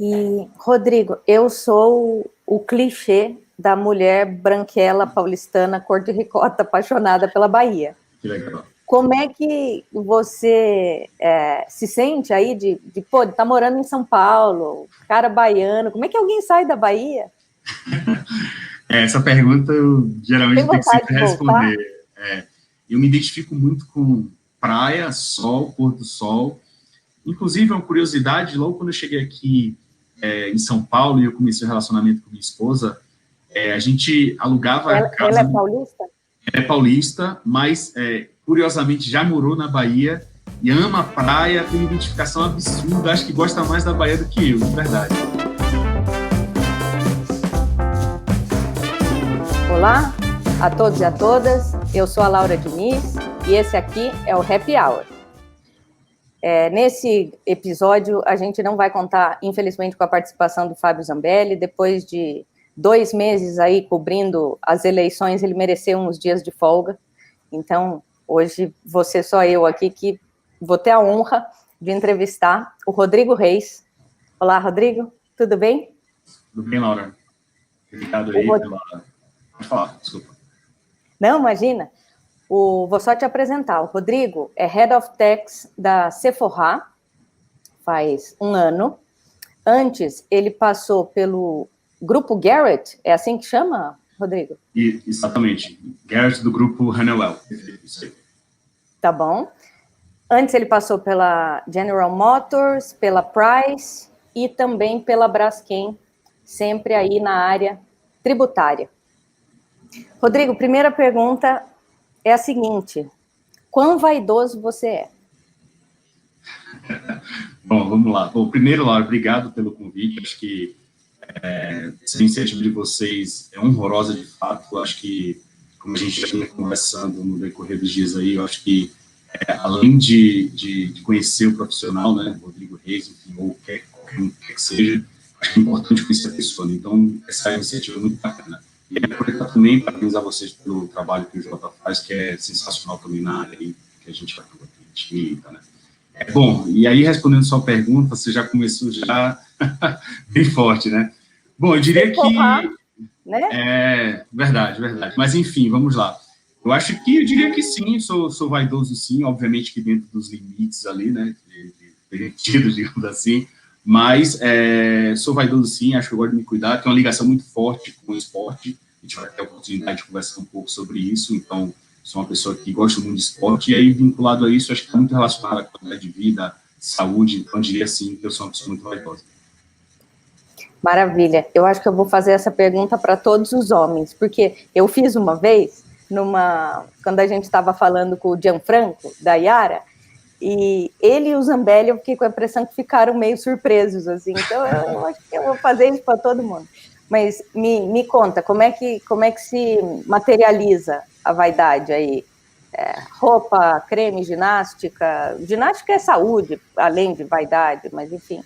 E, Rodrigo, eu sou o clichê da mulher branquela paulistana, cor de ricota, apaixonada pela Bahia. Que legal. Como é que você se sente aí pô, tá morando em São Paulo, cara baiano, como é que alguém sai da Bahia? Essa pergunta eu Tem geralmente tenho que vontade sempre de voltar? responder. É, eu me identifico muito com praia, sol, pôr do sol. Inclusive, uma curiosidade, logo quando eu cheguei aqui em São Paulo e eu comecei o relacionamento com minha esposa, a gente alugava a Ela é casa, paulista? é paulista, mas curiosamente já morou na Bahia e ama a praia, tem uma identificação absurda, acho que gosta mais da Bahia do que eu, de verdade. Olá a todos e a todas, eu sou a Laura Diniz e esse aqui é o Happy Hour. Nesse episódio, a gente não vai contar, infelizmente, com a participação do Fábio Zambelli. Depois de 2 meses aí cobrindo as eleições, ele mereceu uns dias de folga. Então, hoje, vou ser só eu aqui que vou ter a honra de entrevistar o Rodrigo Reis. Olá, Rodrigo, tudo bem? Tudo bem, Laura? Obrigado aí pela... Pode falar, desculpa. Não, imagina. Vou só te apresentar. O Rodrigo é Head of Tax da Sephora, faz 1 ano. Antes, ele passou pelo Grupo Garrett, é assim que chama, Rodrigo? Exatamente. Garrett, do grupo Honeywell. Tá bom. Antes, ele passou pela General Motors, pela Price e também pela Braskem, sempre aí na área tributária. Rodrigo, primeira pergunta é a seguinte: quão vaidoso você é? Bom, vamos lá. Bom, primeiro, Laura, obrigado pelo convite. Acho que essa iniciativa de vocês é honrosa de fato. Acho que, como a gente já vinha conversando no decorrer dos dias aí, eu acho que, além de conhecer o profissional, né, Rodrigo Reis, enfim, ou qualquer um que seja, acho que é importante conhecer a pessoa. Né? Então, essa iniciativa é muito bacana. E aproveitar também para parabenizar vocês pelo trabalho que o Jota faz, que é sensacional também na área aí, que a gente atua, que a gente milita, né? Bom, e aí respondendo sua pergunta, você já começou já bem forte, né? Bom, eu diria que... né? Verdade, verdade. Mas, enfim, vamos lá. Eu diria que sim, sou vaidoso sim, obviamente que dentro dos limites ali, né, permitidos, digamos assim, mas sou vaidoso sim, acho que eu gosto de me cuidar, tenho uma ligação muito forte com o esporte, a gente vai ter a oportunidade de conversar um pouco sobre isso, então sou uma pessoa que gosta muito de esporte, e aí vinculado a isso, acho que está muito relacionado à qualidade de vida, saúde, então eu diria sim que eu sou uma pessoa muito vaidosa. Maravilha. Eu acho que eu vou fazer essa pergunta para todos os homens, porque eu fiz uma vez, quando a gente estava falando com o Gianfranco, da Yara, e ele e o Zambelli, eu fiquei com a impressão que ficaram meio surpresos, assim, então eu acho que eu vou fazer isso para todo mundo. Mas me conta, como é que se materializa a vaidade aí? Roupa, creme, ginástica? Ginástica é saúde, além de vaidade, mas enfim.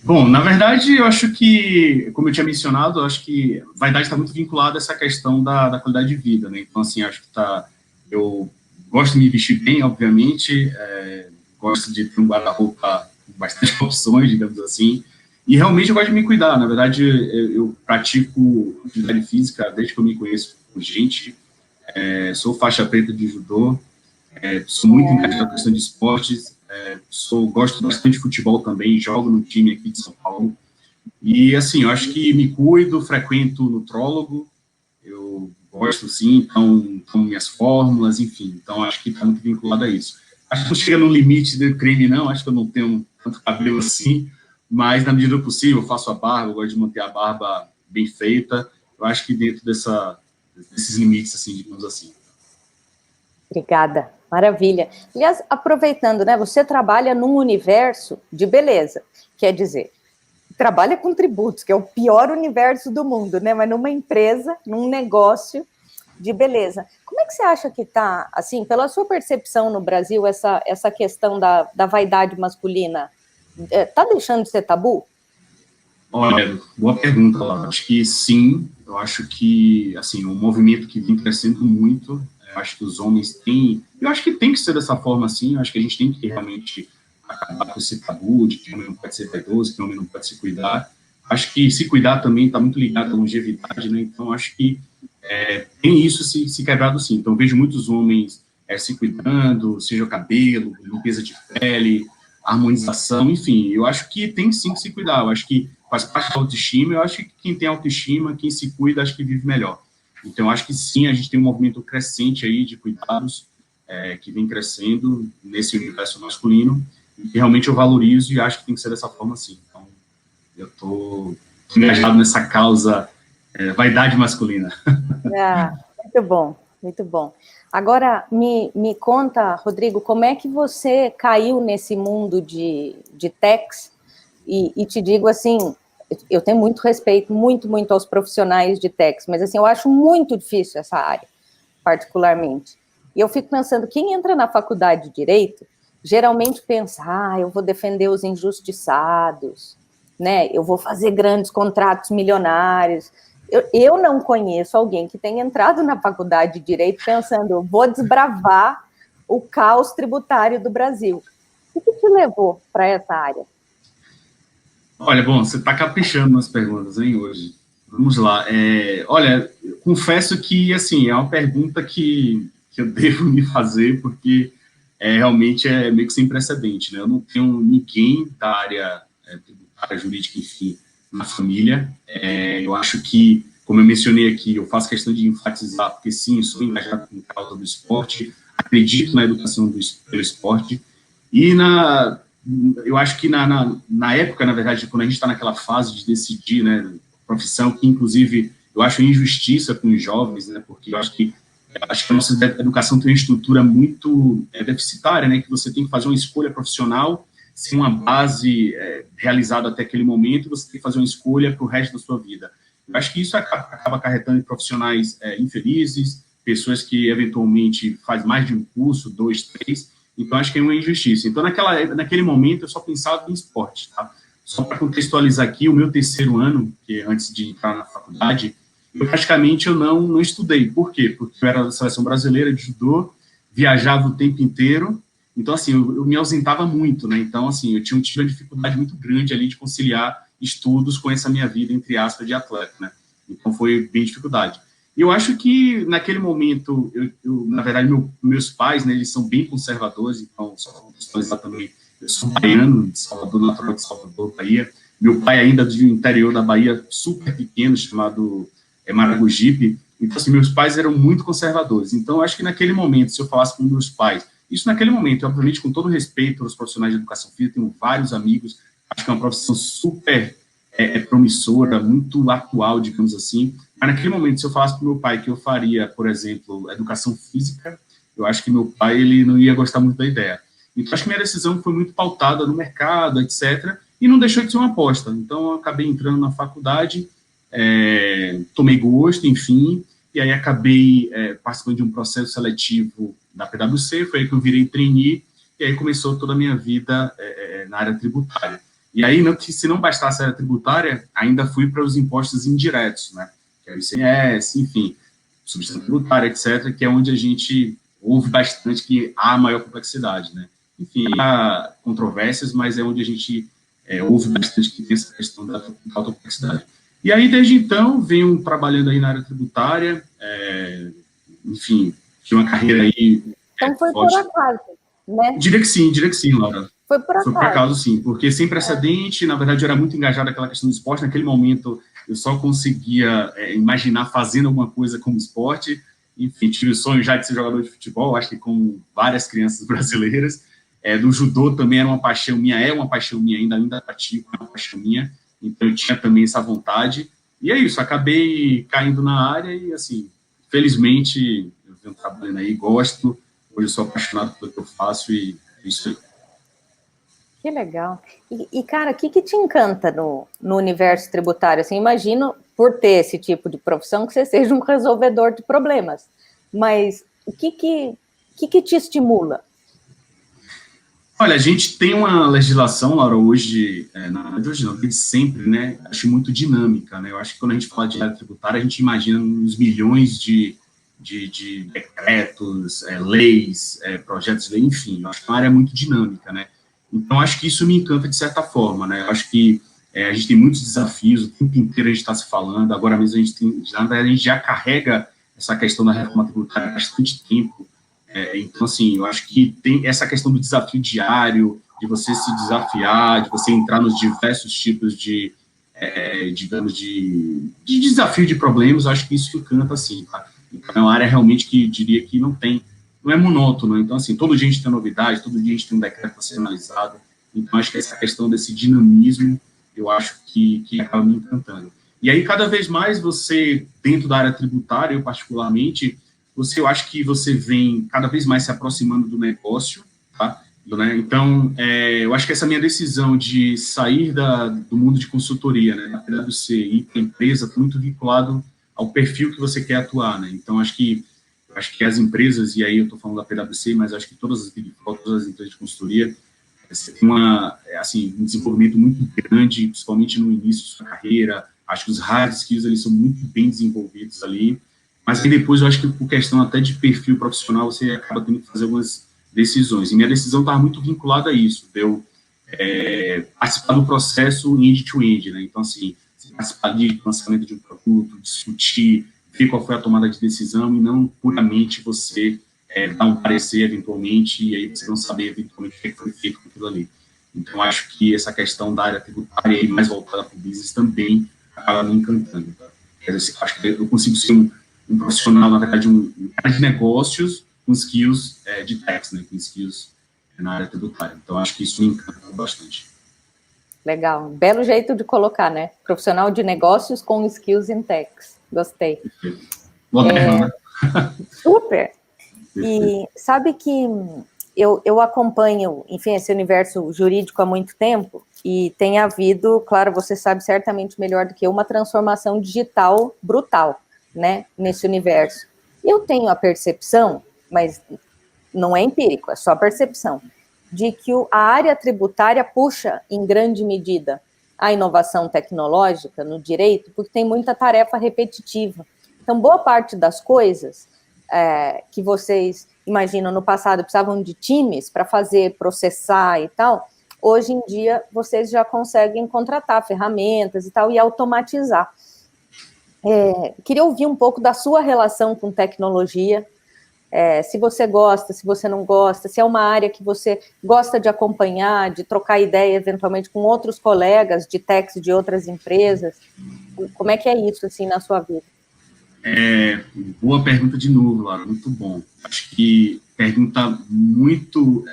Bom, na verdade, eu acho que, como eu tinha mencionado, eu acho que a vaidade está muito vinculada a essa questão da qualidade de vida, né? Então, assim, acho que eu gosto de me vestir bem, obviamente, gosto de ter um guarda-roupa com bastante opções, digamos assim, e realmente eu gosto de me cuidar. Na verdade, eu pratico atividade física desde que eu me conheço por gente, sou faixa preta de judô, sou muito engajado na questão de esportes, gosto bastante de futebol também, jogo no time aqui de São Paulo. E, assim, eu acho que me cuido, frequento nutrólogo, eu gosto, sim, então, tomo minhas fórmulas, enfim. Então, acho que está muito vinculado a isso. Acho que não chega no limite do creme, não, acho que eu não tenho tanto cabelo assim, mas, na medida do possível, eu faço a barba, eu gosto de manter a barba bem feita. Eu acho que dentro desses limites, assim, digamos assim. Obrigada, maravilha. Aliás, aproveitando, né, você trabalha num universo de beleza, quer dizer, trabalha com tributos, que é o pior universo do mundo, né, mas numa empresa, num negócio de beleza. Como é que você acha que está, assim, pela sua percepção no Brasil, essa questão da vaidade masculina, está deixando de ser tabu? Olha, boa pergunta, Laura. Acho que sim, eu acho que, assim, um movimento que vem crescendo muito, eu acho que os homens têm, eu acho que tem que ser dessa forma, assim, eu acho que a gente tem que realmente acabar com esse tabu de que o homem não pode ser vaidoso, que o homem não pode se cuidar. Acho que se cuidar também está muito ligado à longevidade, né? Então, acho que tem isso se quebrado, sim. Então, vejo muitos homens se cuidando, seja o cabelo, limpeza de pele, harmonização, enfim. Eu acho que tem, sim, que se cuidar. Eu acho que faz parte da autoestima. Eu acho que quem tem autoestima, quem se cuida, acho que vive melhor. Então, eu acho que, sim, a gente tem um movimento crescente aí de cuidados que vem crescendo nesse universo masculino e que realmente eu valorizo e acho que tem que ser dessa forma, sim. Então, eu estou engajado nessa causa vaidade masculina. Muito bom, muito bom. Agora, me conta, Rodrigo, como é que você caiu nesse mundo de techs? E te digo assim, eu tenho muito respeito, muito aos profissionais de techs, mas assim, eu acho muito difícil essa área, particularmente. E eu fico pensando, quem entra na faculdade de Direito, geralmente pensa, eu vou defender os injustiçados, né? Eu vou fazer grandes contratos milionários. Eu não conheço alguém que tenha entrado na faculdade de Direito pensando, vou desbravar o caos tributário do Brasil. O que te levou para essa área? Olha, bom, você está caprichando nas perguntas, hein, hoje. Vamos lá. Olha, confesso que, assim, é uma pergunta que eu devo me fazer, porque realmente é meio que sem precedente, né? Eu não tenho ninguém da área tributária, jurídica, enfim, na família. Eu acho que, como eu mencionei aqui, eu faço questão de enfatizar, porque, sim, sou engajado com a causa do esporte, acredito na educação pelo esporte, e eu acho que na época, na verdade, quando a gente está naquela fase de decidir, né, profissão, que inclusive eu acho injustiça com os jovens, né, porque eu acho que a nossa educação tem uma estrutura muito deficitária, né, que você tem que fazer uma escolha profissional sem uma base realizada até aquele momento, você tem que fazer uma escolha para o resto da sua vida. Eu acho que isso acaba acarretando em profissionais infelizes, pessoas que eventualmente fazem mais de um curso, 2, 3. Então, acho que é uma injustiça. Então, naquele momento, eu só pensava em esporte. Tá? Só para contextualizar aqui, o meu terceiro ano, que antes de entrar na faculdade, eu não estudei. Por quê? Porque eu era da seleção brasileira de judô, viajava o tempo inteiro, então, assim, eu me ausentava muito, né? Então, assim, eu tive uma dificuldade muito grande ali de conciliar estudos com essa minha vida, entre aspas, de atleta, né? Então, foi bem dificuldade. E eu acho que, naquele momento, na verdade, meus pais, né, eles são bem conservadores, então, só para contextualizar também, eu sou baiano, de Salvador, natural de Salvador, Bahia. Meu pai ainda do interior da Bahia, super pequeno, chamado Maragogipe. Então, assim, meus pais eram muito conservadores. Então, eu acho que naquele momento, se eu falasse com meus pais, isso naquele momento, obviamente, com todo respeito aos profissionais de educação física, tenho vários amigos, acho que é uma profissão super promissora, muito atual, digamos assim. Mas naquele momento, se eu falasse para o meu pai que eu faria, por exemplo, educação física, eu acho que meu pai ele não ia gostar muito da ideia. Então, acho que minha decisão foi muito pautada no mercado, etc., e não deixou de ser uma aposta. Então, eu acabei entrando na faculdade, tomei gosto, enfim, e aí acabei participando de um processo seletivo da PwC, foi aí que eu virei trainee, e aí começou toda a minha vida na área tributária. E aí, se não bastasse a área tributária, ainda fui para os impostos indiretos, né? Que é o ICMS, enfim, substância tributária, etc., que é onde a gente ouve bastante que há maior complexidade, né? Enfim, há controvérsias, mas é onde a gente ouve bastante que tem essa questão da alta complexidade. E aí, desde então, venho trabalhando aí na área tributária, enfim, tinha uma carreira aí... Então foi por acaso, né? Diria que sim, Laura. Foi por acaso. Foi por acaso, sim, porque sem precedente, na verdade, eu era muito engajado naquela questão do esporte, naquele momento eu só conseguia imaginar fazendo alguma coisa como esporte, enfim, tive o sonho já de ser jogador de futebol, acho que com várias crianças brasileiras, do judô também era uma paixão minha, ainda pratico, é uma paixão minha, então eu tinha também essa vontade, e é isso, acabei caindo na área e, assim, felizmente, eu venho trabalhando aí, gosto, hoje eu sou apaixonado pelo que eu faço e é isso aí. Que legal. E cara, o que te encanta no universo tributário? Assim, imagino, por ter esse tipo de profissão, que você seja um resolvedor de problemas. Mas o que te estimula? Olha, a gente tem uma legislação, Laura, hoje, na verdade hoje não, desde sempre, né, acho muito dinâmica, né, eu acho que quando a gente fala de área tributária, a gente imagina uns milhões de decretos, leis, projetos de lei, enfim, eu acho que é uma área muito dinâmica, né, Então, acho que isso me encanta de certa forma, né? Eu acho que a gente tem muitos desafios, o tempo inteiro a gente está se falando, agora mesmo a gente tem, na verdade, a gente já carrega essa questão da reforma tributária há bastante tempo. Então, assim, eu acho que tem essa questão do desafio diário, de você se desafiar, de você entrar nos diversos tipos de, digamos, de desafio de problemas, eu acho que isso encanta, assim, tá? Então, é uma área realmente que diria que não é monótono. Então, assim, todo dia a gente tem novidade, todo dia a gente tem um decreto para ser analisado. Então, acho que essa questão desse dinamismo, eu acho que acaba me encantando. E aí, cada vez mais você, dentro da área tributária, eu particularmente, eu acho que você vem cada vez mais se aproximando do negócio, tá? Né? Então, eu acho que essa minha decisão de sair do mundo de consultoria, né, da PwC, e ir para a empresa, está muito vinculado ao perfil que você quer atuar, né? Então, acho que as empresas, e aí eu estou falando da PwC, mas acho que todas as empresas de consultoria, você tem um desenvolvimento muito grande, principalmente no início da sua carreira. Acho que os hard skills eles são muito bem desenvolvidos ali, mas aí depois eu acho que por questão até de perfil profissional, você acaba tendo que fazer algumas decisões. E minha decisão estava muito vinculada a isso, de eu participar do processo end-to-end, né? Então, assim, participar de lançamento de um produto, discutir, ver qual foi a tomada de decisão e não puramente você dar um parecer eventualmente e aí você não saber eventualmente o que foi feito com aquilo ali. Então, acho que essa questão da área tributária e mais voltada para o business também acaba me encantando. Tá? Quer dizer, acho que eu consigo ser um profissional, na verdade, um cara de negócios com skills de tax, né, com skills na área tributária. Então, acho que isso me encanta bastante. Legal, belo jeito de colocar, né? Profissional de negócios com skills in tax. Gostei. Moderno, né? Super. E sabe que eu acompanho, enfim, esse universo jurídico há muito tempo e tem havido, claro, você sabe certamente melhor do que eu, uma transformação digital brutal, né, nesse universo. Eu tenho a percepção, mas não é empírico, é só percepção, de que a área tributária puxa, em grande medida, a inovação tecnológica no direito, porque tem muita tarefa repetitiva. Então, boa parte das coisas que vocês imaginam no passado precisavam de times para fazer, processar e tal, hoje em dia vocês já conseguem contratar ferramentas e tal e automatizar. Queria ouvir um pouco da sua relação com tecnologia, se você gosta, se você não gosta, se é uma área que você gosta de acompanhar, de trocar ideia eventualmente com outros colegas de techs de outras empresas. Como é que é isso assim na sua vida? Boa pergunta de novo, Laura, muito bom. Acho que pergunta muito,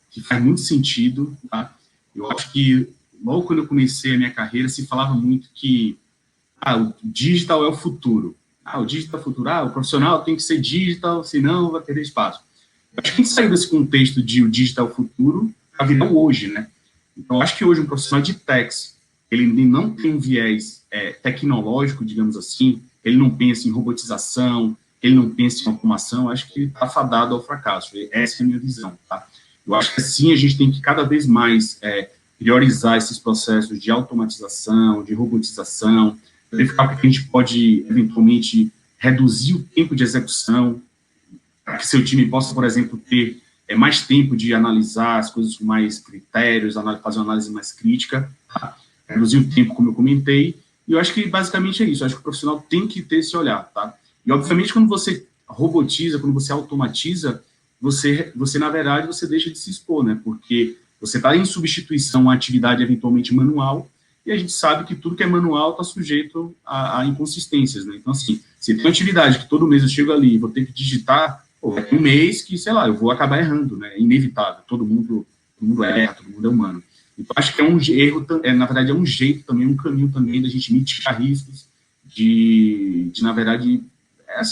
que faz muito sentido, tá? Eu acho que logo quando eu comecei a minha carreira se falava muito que o digital é o futuro. O digital é o futuro. O profissional tem que ser digital, senão vai perder espaço. Eu acho que a gente saiu desse contexto de o digital é o futuro para virar o hoje, né? Então, eu acho que hoje um profissional de techs, ele não tem um viés tecnológico, digamos assim, ele não pensa em robotização, ele não pensa em automação, acho que ele está fadado ao fracasso. Essa é a minha visão, tá? Eu acho que, sim, a gente tem que cada vez mais priorizar esses processos de automatização, de robotização, verificar porque a gente pode, eventualmente, reduzir o tempo de execução, para que seu time possa, por exemplo, ter mais tempo de analisar as coisas com mais critérios, fazer uma análise mais crítica, tá? Reduzir o tempo, como eu comentei, e eu acho que basicamente é isso. Eu acho que o profissional tem que ter esse olhar, tá? E, obviamente, quando você robotiza, quando você automatiza, você na verdade, você deixa de se expor, né? Porque você está em substituição a atividade eventualmente manual, e a gente sabe que tudo que é manual está sujeito a inconsistências, né? Então, assim, se tem uma atividade que todo mês eu chego ali e vou ter que digitar, um mês que, sei lá, eu vou acabar errando, né? É inevitável, todo mundo erra, todo mundo é humano. Então, acho que é um erro, na verdade, é um jeito também, um caminho também da gente mitigar riscos, na verdade,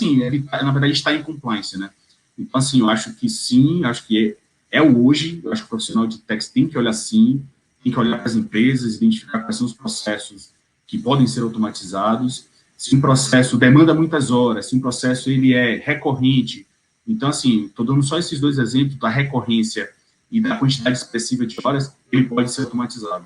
evitar, na verdade, estar em compliance, né? Então, assim, eu acho que sim, acho que é o hoje, eu acho que o profissional de tax tem que olhar sim, tem que olhar para as empresas, identificar quais são os processos que podem ser automatizados. Se um processo demanda muitas horas, se um processo ele é recorrente, então, assim, estou dando só esses dois exemplos da recorrência e da quantidade expressiva de horas, ele pode ser automatizado.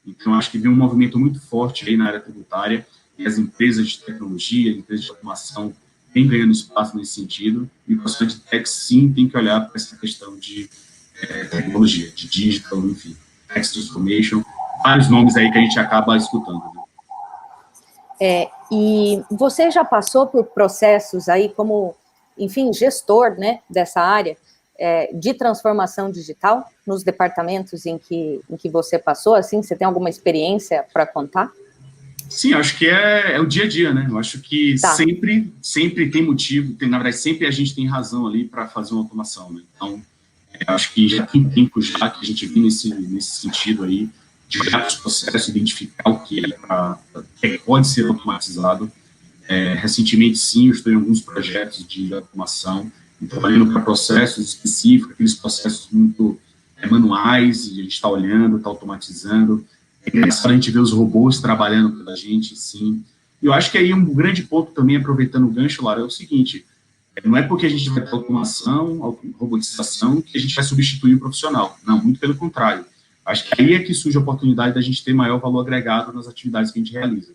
Então, acho que vem um movimento muito forte aí na área tributária, e as empresas de tecnologia, as empresas de automação, vêm ganhando espaço nesse sentido, e o profissional de tech, sim, tem que olhar para essa questão de tecnologia, de digital, enfim, text transformation, vários nomes aí que a gente acaba escutando, né? E você já passou por processos aí como, enfim, gestor, né, dessa área de transformação digital nos departamentos em que você passou, assim, você tem alguma experiência para contar? Sim, acho que é o dia a dia, né? Eu acho que Tá. sempre tem motivo, na verdade, sempre a gente tem razão ali para fazer uma automação, né? Então, acho que já tem tempo já que a gente vem nesse sentido aí, de olhar os processos, identificar o que pode ser automatizado. Recentemente, sim, eu estou em alguns projetos de automação, trabalhando para processos específicos, aqueles processos muito manuais, e a gente está olhando, está automatizando. É engraçado a gente ver os robôs trabalhando pela gente, sim. E eu acho que aí um grande ponto também, aproveitando o gancho, Lara, é o seguinte, não é porque a gente vai ter automação, robotização, que a gente vai substituir o profissional. Não, muito pelo contrário. Acho que aí é que surge a oportunidade da gente ter maior valor agregado nas atividades que a gente realiza.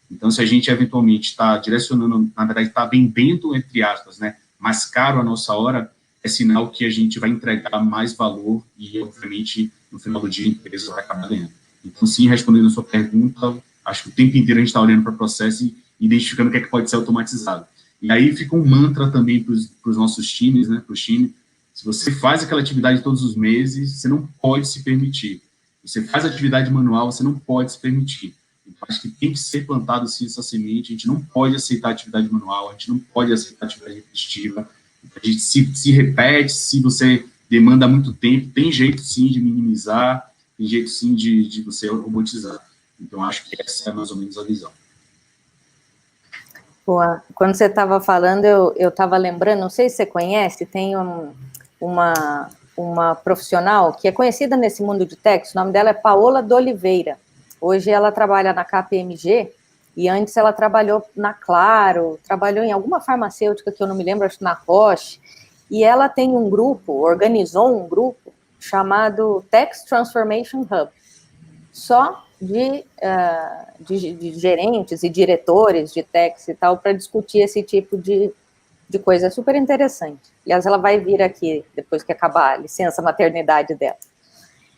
Então, se a gente eventualmente está direcionando, na verdade, está vendendo, entre aspas, né, mais caro a nossa hora, é sinal que a gente vai entregar mais valor e, obviamente, no final do dia, a empresa vai acabar ganhando. Então, sim, respondendo a sua pergunta, acho que o tempo inteiro a gente está olhando para o processo e identificando o que é que pode ser automatizado. E aí fica um mantra também para os nossos times, né, para o time. Se você faz aquela atividade todos os meses, você não pode se permitir. Você faz atividade manual, você não pode se permitir. Então, acho que tem que ser plantado sim essa semente. A gente não pode aceitar atividade manual, a gente não pode aceitar atividade repetitiva. A gente se repete, se você demanda muito tempo, tem jeito sim de minimizar, tem jeito sim de você robotizar. Então, acho que essa é mais ou menos a visão. Boa. Quando você estava falando, eu estava lembrando, não sei se você conhece, tem uma profissional que é conhecida nesse mundo de techs, o nome dela é Paola de Oliveira. Hoje ela trabalha na KPMG e antes ela trabalhou na Claro, trabalhou em alguma farmacêutica que eu não me lembro, acho que na Roche, e ela tem um grupo, organizou um grupo chamado Techs Transformation Hub, só de gerentes e diretores de techs e tal, para discutir esse tipo de coisa. É super interessante. Aliás, ela vai vir aqui depois que acabar a licença maternidade dela.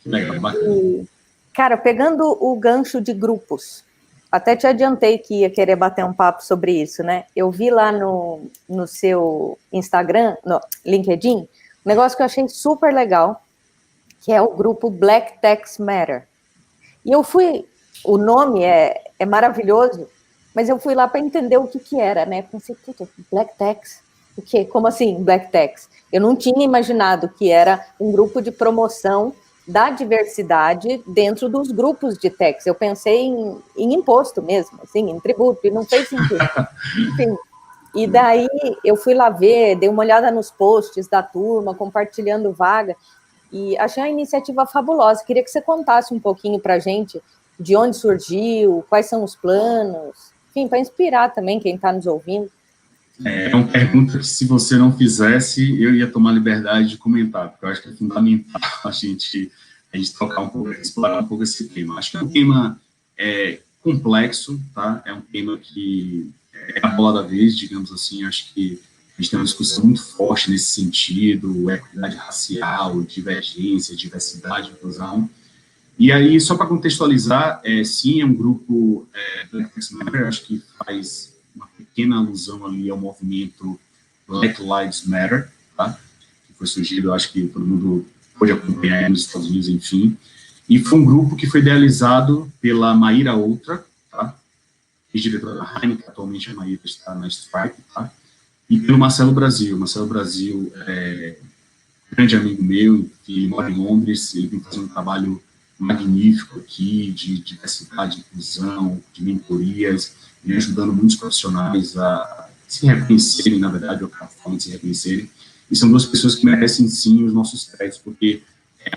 Legal, bacana. E, cara, pegando o gancho de grupos, até te adiantei que ia querer bater um papo sobre isso, né? Eu vi lá no seu Instagram, no LinkedIn, um negócio que eu achei super legal, que é o grupo Black Techs Matter. E eu fui, o nome é maravilhoso, mas eu fui lá para entender o que era, né? Pensei, puta, Black Techs? O quê? Como assim, Black Techs? Eu não tinha imaginado que era um grupo de promoção da diversidade dentro dos grupos de techs. Eu pensei em imposto mesmo, assim, em tributo, e não fez sentido. Enfim, e daí eu fui lá ver, dei uma olhada nos posts da turma, compartilhando vaga, e achei a iniciativa fabulosa. Queria que você contasse um pouquinho para a gente de onde surgiu, quais são os planos, enfim, para inspirar também quem está nos ouvindo. É uma pergunta que, se você não fizesse, eu ia tomar liberdade de comentar, porque eu acho que é fundamental a gente tocar um pouco, explorar um pouco esse tema. Acho que é um tema complexo, tá? É um tema que é a bola da vez, digamos assim. Acho que a gente tem uma discussão muito forte nesse sentido, equidade racial, divergência, diversidade, inclusão. E aí, só para contextualizar, sim, é um grupo Black Lives Matter, acho que faz uma pequena alusão ali ao movimento Black Lives Matter, tá? Que foi surgido, acho que todo mundo pôde acompanhar nos Estados Unidos, enfim. E foi um grupo que foi idealizado pela Maíra Outra, tá? Ex-diretora da Heineken, atualmente a Maíra está na Stripe, tá? E pelo Marcelo Brasil. Marcelo Brasil é um grande amigo meu, que mora em Londres, ele vem fazendo um trabalho magnífico aqui, de diversidade, inclusão, de mentorias, e ajudando muitos profissionais a se reconhecerem, na verdade, ou a forma de se reconhecerem. E são duas pessoas que merecem, sim, os nossos créditos, porque,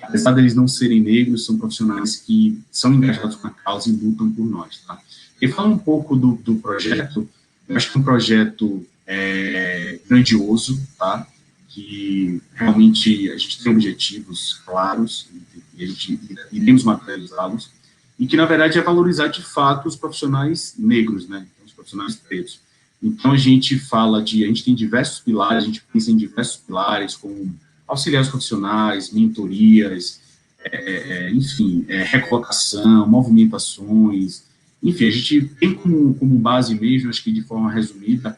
apesar deles não serem negros, são profissionais que são engajados com a causa e lutam por nós, tá? E falando um pouco do projeto, eu acho que é um projeto grandioso, tá? Que realmente a gente tem objetivos claros e a gente iremos materializá-los, e que, na verdade, é valorizar, de fato, os profissionais negros, né? Os profissionais pretos. Então, a gente tem diversos pilares, a gente pensa em diversos pilares, como auxiliar os profissionais, mentorias, enfim, recolocação, movimentações, enfim, a gente tem como base mesmo, acho que de forma resumida,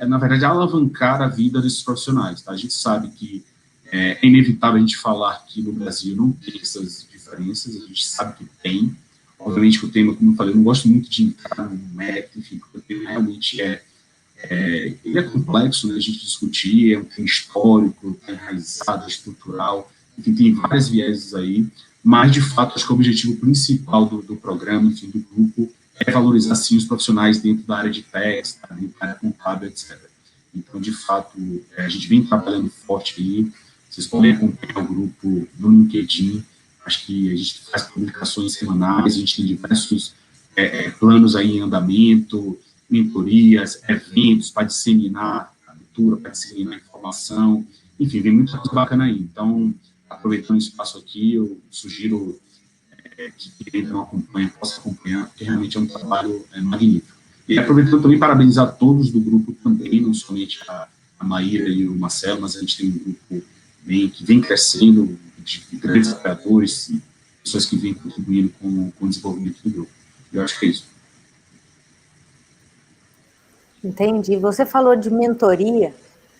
na verdade, alavancar a vida desses profissionais. Tá? A gente sabe que é inevitável a gente falar que no Brasil não tem essas diferenças, a gente sabe que tem. Obviamente que o tema, como eu falei, eu não gosto muito de entrar no mérito, enfim, porque o tema realmente ele é complexo, né, a gente discutir, é um tema histórico, é enraizado, estrutural, enfim, tem várias vieses aí, mas, de fato, acho que o objetivo principal do programa, enfim, do grupo, é valorizar, sim, os profissionais dentro da área de PECs, tá, dentro da área contábil, etc. Então, de fato, a gente vem trabalhando forte aí, vocês podem acompanhar o grupo no LinkedIn, acho que a gente faz publicações semanais, a gente tem diversos planos aí em andamento, mentorias, eventos para disseminar a cultura, para disseminar a informação, enfim, vem muita coisa bacana aí. Então, aproveitando o espaço aqui, eu sugiro que quem ainda não acompanha possa acompanhar, porque realmente é um trabalho magnífico. E aproveitando também parabenizar todos do grupo também, não somente a Maíra e o Marcelo, mas a gente tem um grupo que vem crescendo, de grandes apoiadores e pessoas que vêm contribuindo com o desenvolvimento do grupo. Eu acho que é isso. Entendi. Você falou de mentoria,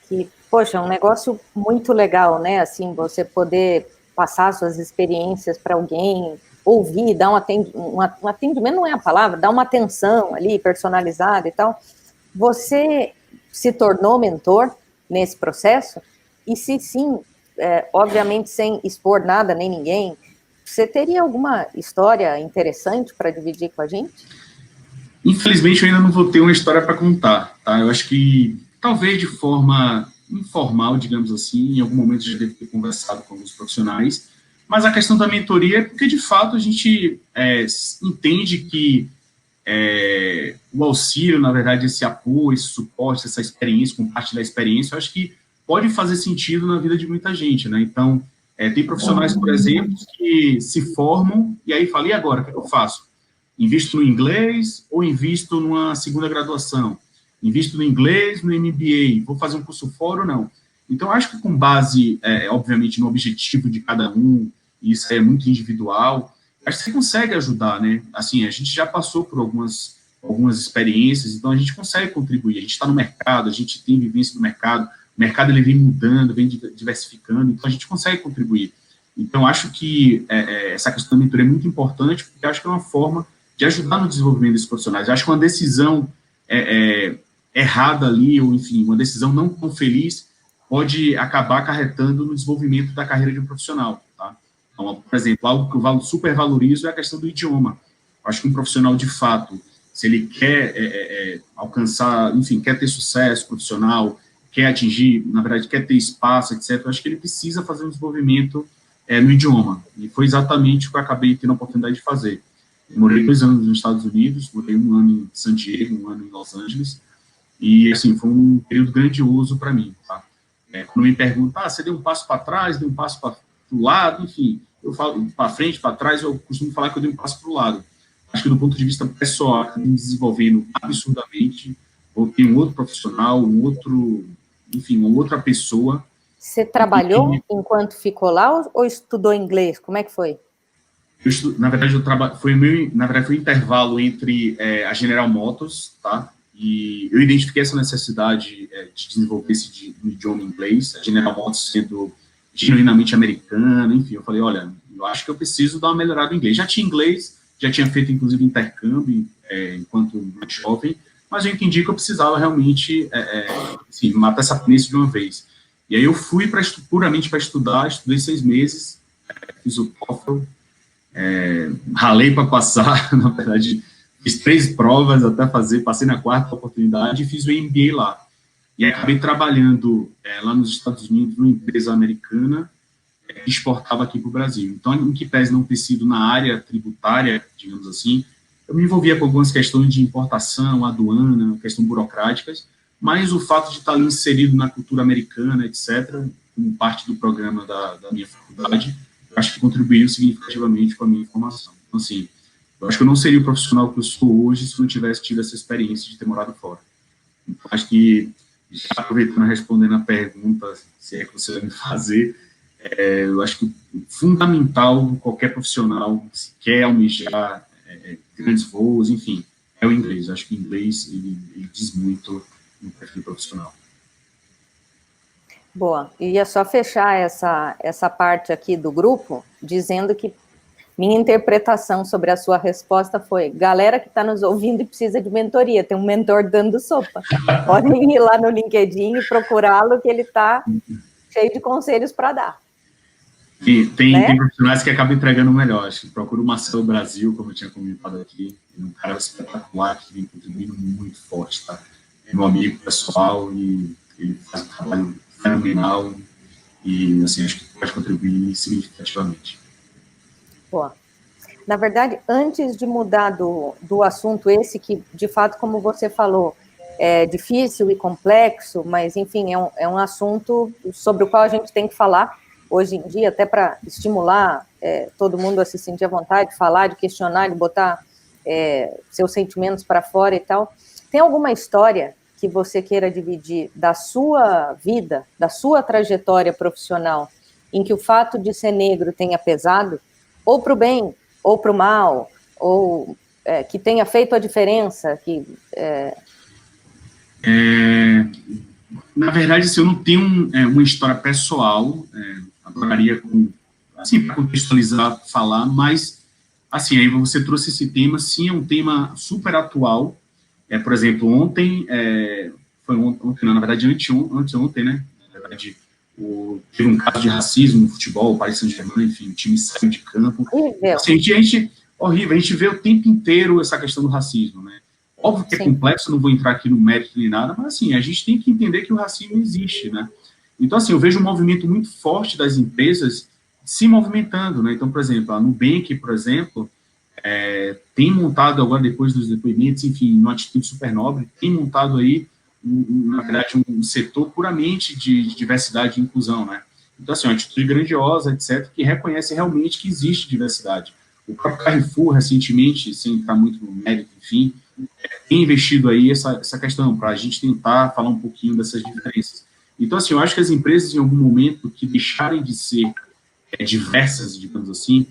que, poxa, é um negócio muito legal, né? Assim, você poder passar suas experiências para alguém, ouvir, dar um atendimento não é a palavra, dar uma atenção ali, personalizada e tal. Você se tornou mentor nesse processo? E se sim, obviamente sem expor nada nem ninguém, você teria alguma história interessante para dividir com a gente? Infelizmente, eu ainda não vou ter uma história para contar, tá? Eu acho que, talvez de forma informal, digamos assim, em algum momento já devo ter conversado com alguns profissionais, mas a questão da mentoria é porque, de fato, a gente entende que o auxílio, na verdade, esse apoio, esse suporte, essa experiência, compartilhar a experiência, eu acho que pode fazer sentido na vida de muita gente, né? Então, tem profissionais, por exemplo, que se formam e aí falam, e agora, o que eu faço? Invisto no inglês ou invisto numa segunda graduação? Invisto no inglês, no MBA? Vou fazer um curso fora ou não? Então, acho que com base, obviamente, no objetivo de cada um, e isso é muito individual, acho que você consegue ajudar, né? Assim, a gente já passou por algumas experiências, então a gente consegue contribuir. A gente está no mercado, a gente tem vivência no mercado, o mercado ele vem mudando, vem diversificando, então a gente consegue contribuir. Então, acho que essa questão da mentoria é muito importante, porque acho que é uma forma de ajudar no desenvolvimento desses profissionais. Acho que uma decisão errada ali, ou enfim, uma decisão não tão feliz, pode acabar acarretando no desenvolvimento da carreira de um profissional, tá? Então, por exemplo, algo que eu super valorizo é a questão do idioma. Acho que um profissional, de fato, se ele quer alcançar, enfim, quer ter sucesso profissional, quer atingir, na verdade, quer ter espaço, etc., eu acho que ele precisa fazer um desenvolvimento no idioma. E foi exatamente o que eu acabei tendo a oportunidade de fazer. Eu morei 2 anos nos Estados Unidos, morei 1 ano em San Diego, 1 ano em Los Angeles, e, assim, foi um período grandioso para mim, tá? Quando me perguntam, você deu um passo para trás, deu um passo para o lado, enfim, eu falo para frente, para trás, eu costumo falar que eu dei um passo para o lado. Acho que do ponto de vista pessoal, me desenvolvendo absurdamente, ou tem um outro profissional, enfim, uma outra pessoa. Você trabalhou enquanto ficou lá ou estudou inglês? Como é que foi? Na verdade, foi o intervalo entre a General Motors, tá? E eu identifiquei essa necessidade de desenvolver esse idioma inglês, a General Motors sendo genuinamente americana, enfim, eu falei, olha, eu acho que eu preciso dar uma melhorada no inglês. Já tinha inglês, já tinha feito, inclusive, intercâmbio enquanto mais jovem, mas eu entendi que eu precisava realmente assim, matar essa planície de uma vez. E aí eu fui puramente para estudar, estudei 6 meses, fiz o TOEFL, ralei para passar, na verdade, fiz 3 provas até fazer, passei na 4ª oportunidade e fiz o MBA lá. E acabei trabalhando lá nos Estados Unidos, numa empresa americana, que exportava aqui para o Brasil. Então, em que pese não ter sido na área tributária, digamos assim, eu me envolvia com algumas questões de importação, aduana, questões burocráticas, mas o fato de estar ali inserido na cultura americana, etc., como parte do programa da minha faculdade, acho que contribuiu significativamente com a minha formação. Então, assim, eu acho que eu não seria o profissional que eu sou hoje se não tivesse tido essa experiência de ter morado fora. Então, acho que já aproveitando, respondendo a pergunta, se é que você vai me fazer, eu acho que fundamental qualquer profissional, se quer almejar grandes voos, enfim, é o inglês. Eu acho que o inglês, ele diz muito no perfil profissional. Boa. E ia só fechar essa parte aqui do grupo, dizendo que minha interpretação sobre a sua resposta foi: galera que está nos ouvindo e precisa de mentoria, tem um mentor dando sopa. Podem ir lá no LinkedIn e procurá-lo, que ele está cheio de conselhos para dar. Tem profissionais que acabam entregando melhor. Acho que procura o Marcelo Brasil, como eu tinha comentado aqui, um cara espetacular que vem contribuindo muito forte, tá? É meu amigo pessoal e ele faz um trabalho fenomenal e, assim, acho que pode contribuir significativamente. Boa. Na verdade, antes de mudar do assunto esse, que, de fato, como você falou, é difícil e complexo, mas, enfim, é um assunto sobre o qual a gente tem que falar hoje em dia, até para estimular todo mundo a se sentir à vontade, de falar, de questionar, de botar seus sentimentos para fora e tal. Tem alguma história que você queira dividir da sua vida, da sua trajetória profissional, em que o fato de ser negro tenha pesado, ou para o bem, ou para o mal, ou que tenha feito a diferença? Na verdade, assim, eu não tenho uma história pessoal, adoraria, assim, para contextualizar, falar, mas, assim, aí você trouxe esse tema, sim, é um tema super atual. Por exemplo, ontem, foi ontem, não, na verdade, anteontem, né? Na verdade, teve um caso de racismo no futebol, o Paris Saint-Germain, enfim, o time saiu de campo. Assim, horrível, a gente vê o tempo inteiro essa questão do racismo, né? Óbvio que é complexo, não vou entrar aqui no mérito nem nada, mas, assim, a gente tem que entender que o racismo existe, né? Então, assim, eu vejo um movimento muito forte das empresas se movimentando, né? Então, por exemplo, a Nubank, por exemplo, tem montado agora, depois dos depoimentos, enfim, uma atitude super nobre, tem montado aí, na verdade, um setor puramente de diversidade e inclusão, né? Então, assim, uma atitude grandiosa, etc., que reconhece realmente que existe diversidade. O próprio Carrefour, recentemente, sem entrar muito no mérito, enfim, tem investido aí essa questão, para a gente tentar falar um pouquinho dessas diferenças. Então, assim, eu acho que as empresas, em algum momento, que deixarem de ser diversas, digamos assim,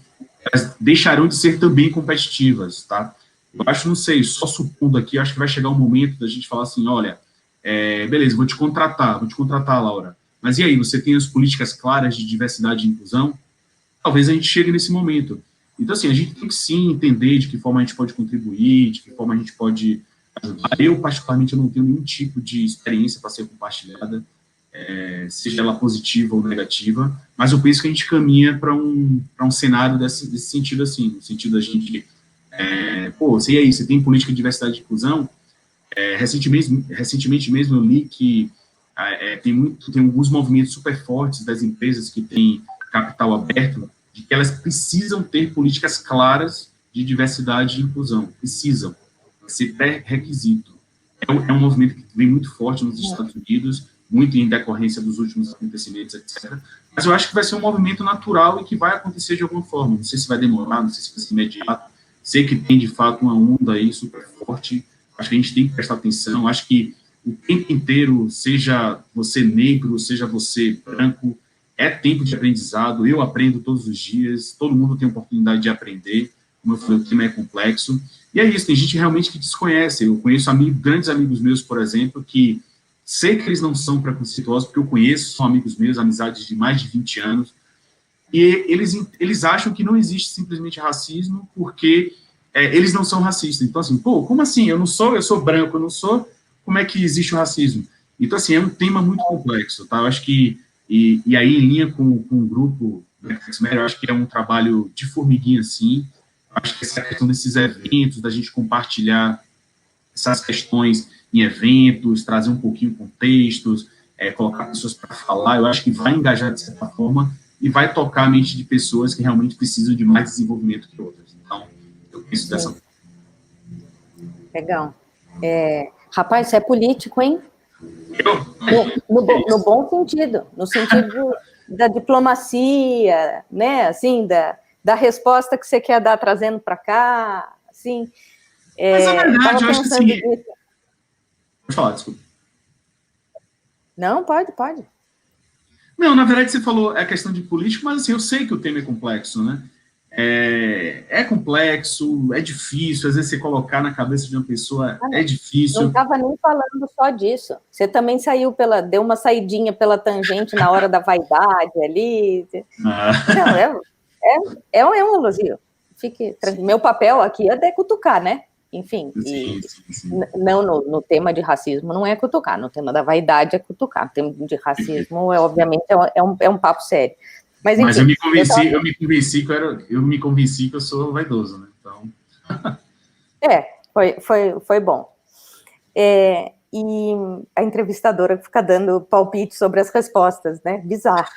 elas deixarão de ser também competitivas, tá? Eu acho, não sei, só supondo aqui, acho que vai chegar um momento da gente falar assim, olha, beleza, vou te contratar, Laura, mas e aí, você tem as políticas claras de diversidade e inclusão? Talvez a gente chegue nesse momento. Então, assim, a gente tem que sim entender de que forma a gente pode contribuir, de que forma a gente pode ajudar. Eu, particularmente, eu não tenho nenhum tipo de experiência para ser compartilhada, seja ela positiva ou negativa, mas eu penso que a gente caminha para um cenário desse sentido, assim, no sentido da gente, e aí, você tem política de diversidade e inclusão? Recentemente mesmo eu li que tem alguns movimentos super fortes das empresas que têm capital aberto, de que elas precisam ter políticas claras de diversidade e inclusão, precisam, vai ser pré-requisito. É um movimento que vem muito forte nos Estados Unidos, muito em decorrência dos últimos acontecimentos, etc. Mas eu acho que vai ser um movimento natural e que vai acontecer de alguma forma. Não sei se vai demorar, não sei se vai ser imediato. Sei que tem, de fato, uma onda aí super forte. Acho que a gente tem que prestar atenção. Acho que o tempo inteiro, seja você negro, seja você branco, é tempo de aprendizado. Eu aprendo todos os dias. Todo mundo tem oportunidade de aprender. Como eu falei, o tema é complexo. E é isso, tem gente realmente que desconhece. Eu conheço grandes amigos meus, por exemplo, que sei que eles não são preconceituosos, porque eu conheço, são amigos meus, amizades de mais de 20 anos, e eles acham que não existe simplesmente racismo porque eles não são racistas. Então, assim, como assim? Eu sou branco, eu não sou, como é que existe o racismo? Então, assim, é um tema muito complexo, tá? Eu acho que, e aí, em linha com o grupo Netflix Matter, eu acho que é um trabalho de formiguinha, assim. Acho que essa questão desses eventos, da gente compartilhar essas questões em eventos, trazer um pouquinho contextos, colocar pessoas para falar, eu acho que vai engajar de certa forma e vai tocar a mente de pessoas que realmente precisam de mais desenvolvimento que outras. Então, eu penso dessa forma. Legal. Rapaz, você é político, hein? No bom sentido, no sentido da diplomacia, né? Assim, da resposta que você quer dar trazendo para cá, assim. Mas é verdade, eu acho que assim... Pode falar, desculpa. Não, pode. Não, na verdade você falou a questão de política, mas assim, eu sei que o tema é complexo, né? É complexo, é difícil, às vezes você colocar na cabeça de uma pessoa é Não difícil. estava nem falando só disso. Você também deu uma saidinha pela tangente na hora da vaidade ali. Não, Ah, é um elogio. Fique tranquilo. Meu papel aqui é de cutucar, né? Enfim, sim, sim, sim. não no tema de racismo não é cutucar, no tema da vaidade é cutucar, no tema de racismo obviamente é um papo sério. Mas Mas enfim, eu me convenci que eu sou vaidoso, né? Então, foi bom. E a entrevistadora fica dando palpite sobre as respostas, né? Bizarro.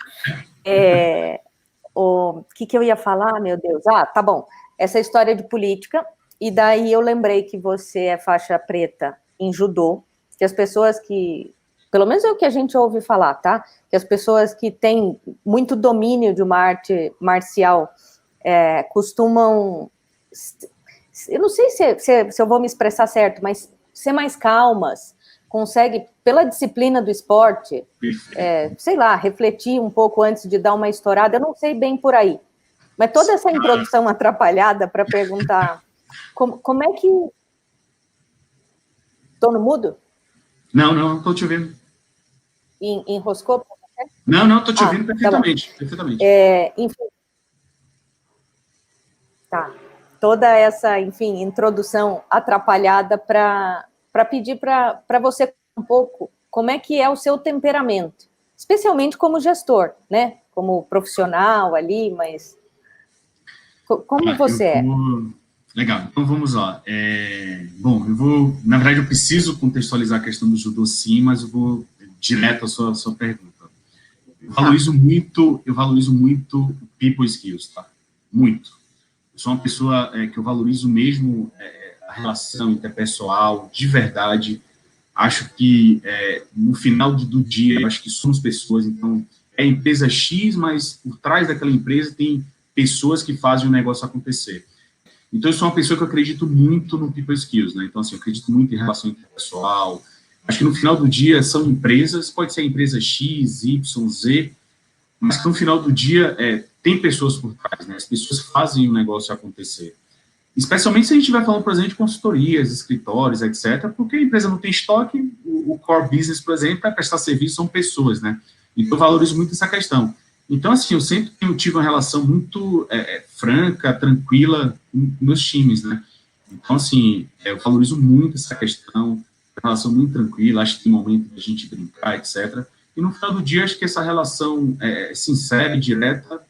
O que eu ia falar, meu Deus? Ah, tá bom. Essa história de política, e daí eu lembrei que você é faixa preta em judô, que as pessoas que, pelo menos é o que a gente ouve falar, tá? Que as pessoas que têm muito domínio de uma arte marcial costumam, eu não sei se eu vou me expressar certo, mas ser mais calmas, consegue, pela disciplina do esporte, sei lá, refletir um pouco antes de dar uma estourada, eu não sei bem por aí. Mas toda essa introdução atrapalhada para perguntar como é que... Estou no mudo? não, estou te ouvindo. Enroscou? Não, estou te Ah, ouvindo tá bom. perfeitamente. Enfim, tá. Toda essa, enfim, introdução atrapalhada para pedir para você um pouco como é que é o seu temperamento, especialmente como gestor, né? Como profissional ali, mas como você é? Legal, então vamos lá. Bom, na verdade, eu preciso contextualizar a questão do judô sim, mas eu vou direto à sua pergunta. Tá. Eu valorizo muito o people skills, tá? Muito. Eu sou uma pessoa que eu valorizo mesmo a relação interpessoal, de verdade. Acho que no final do dia, eu acho que somos pessoas, então é empresa X, mas por trás daquela empresa tem pessoas que fazem o negócio acontecer. Então, eu sou uma pessoa que eu acredito muito no people skills, né? Então, assim, eu acredito muito em relação interpessoal. Acho que no final do dia são empresas, pode ser a empresa X, Y, Z, mas que no final do dia tem pessoas por trás, né? As pessoas fazem o negócio acontecer. Especialmente se a gente estiver falando, por exemplo, de consultorias, escritórios, etc., porque a empresa não tem estoque, o core business, por exemplo, para prestar serviço são pessoas, né? Então, eu valorizo muito essa questão. Então, assim, eu sempre tive uma relação muito franca, tranquila com meus times, né? Então, assim, eu valorizo muito essa questão, uma relação muito tranquila, acho que tem momento de a gente brincar, etc. E no final do dia, acho que essa relação sincera e direta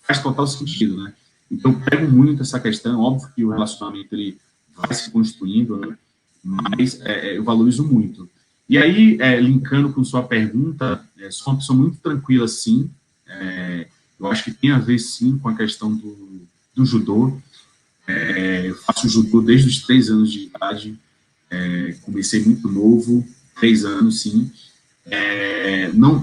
faz total sentido, né? Então, eu prego muito essa questão, óbvio que o relacionamento ele vai se construindo, né? Mas eu valorizo muito. E aí, linkando com sua pergunta, sou uma pessoa muito tranquila, sim. Eu acho que tem a ver, sim, com a questão do judô. Eu faço judô desde os 3 anos de idade. Comecei muito novo, 3 anos, sim. Não,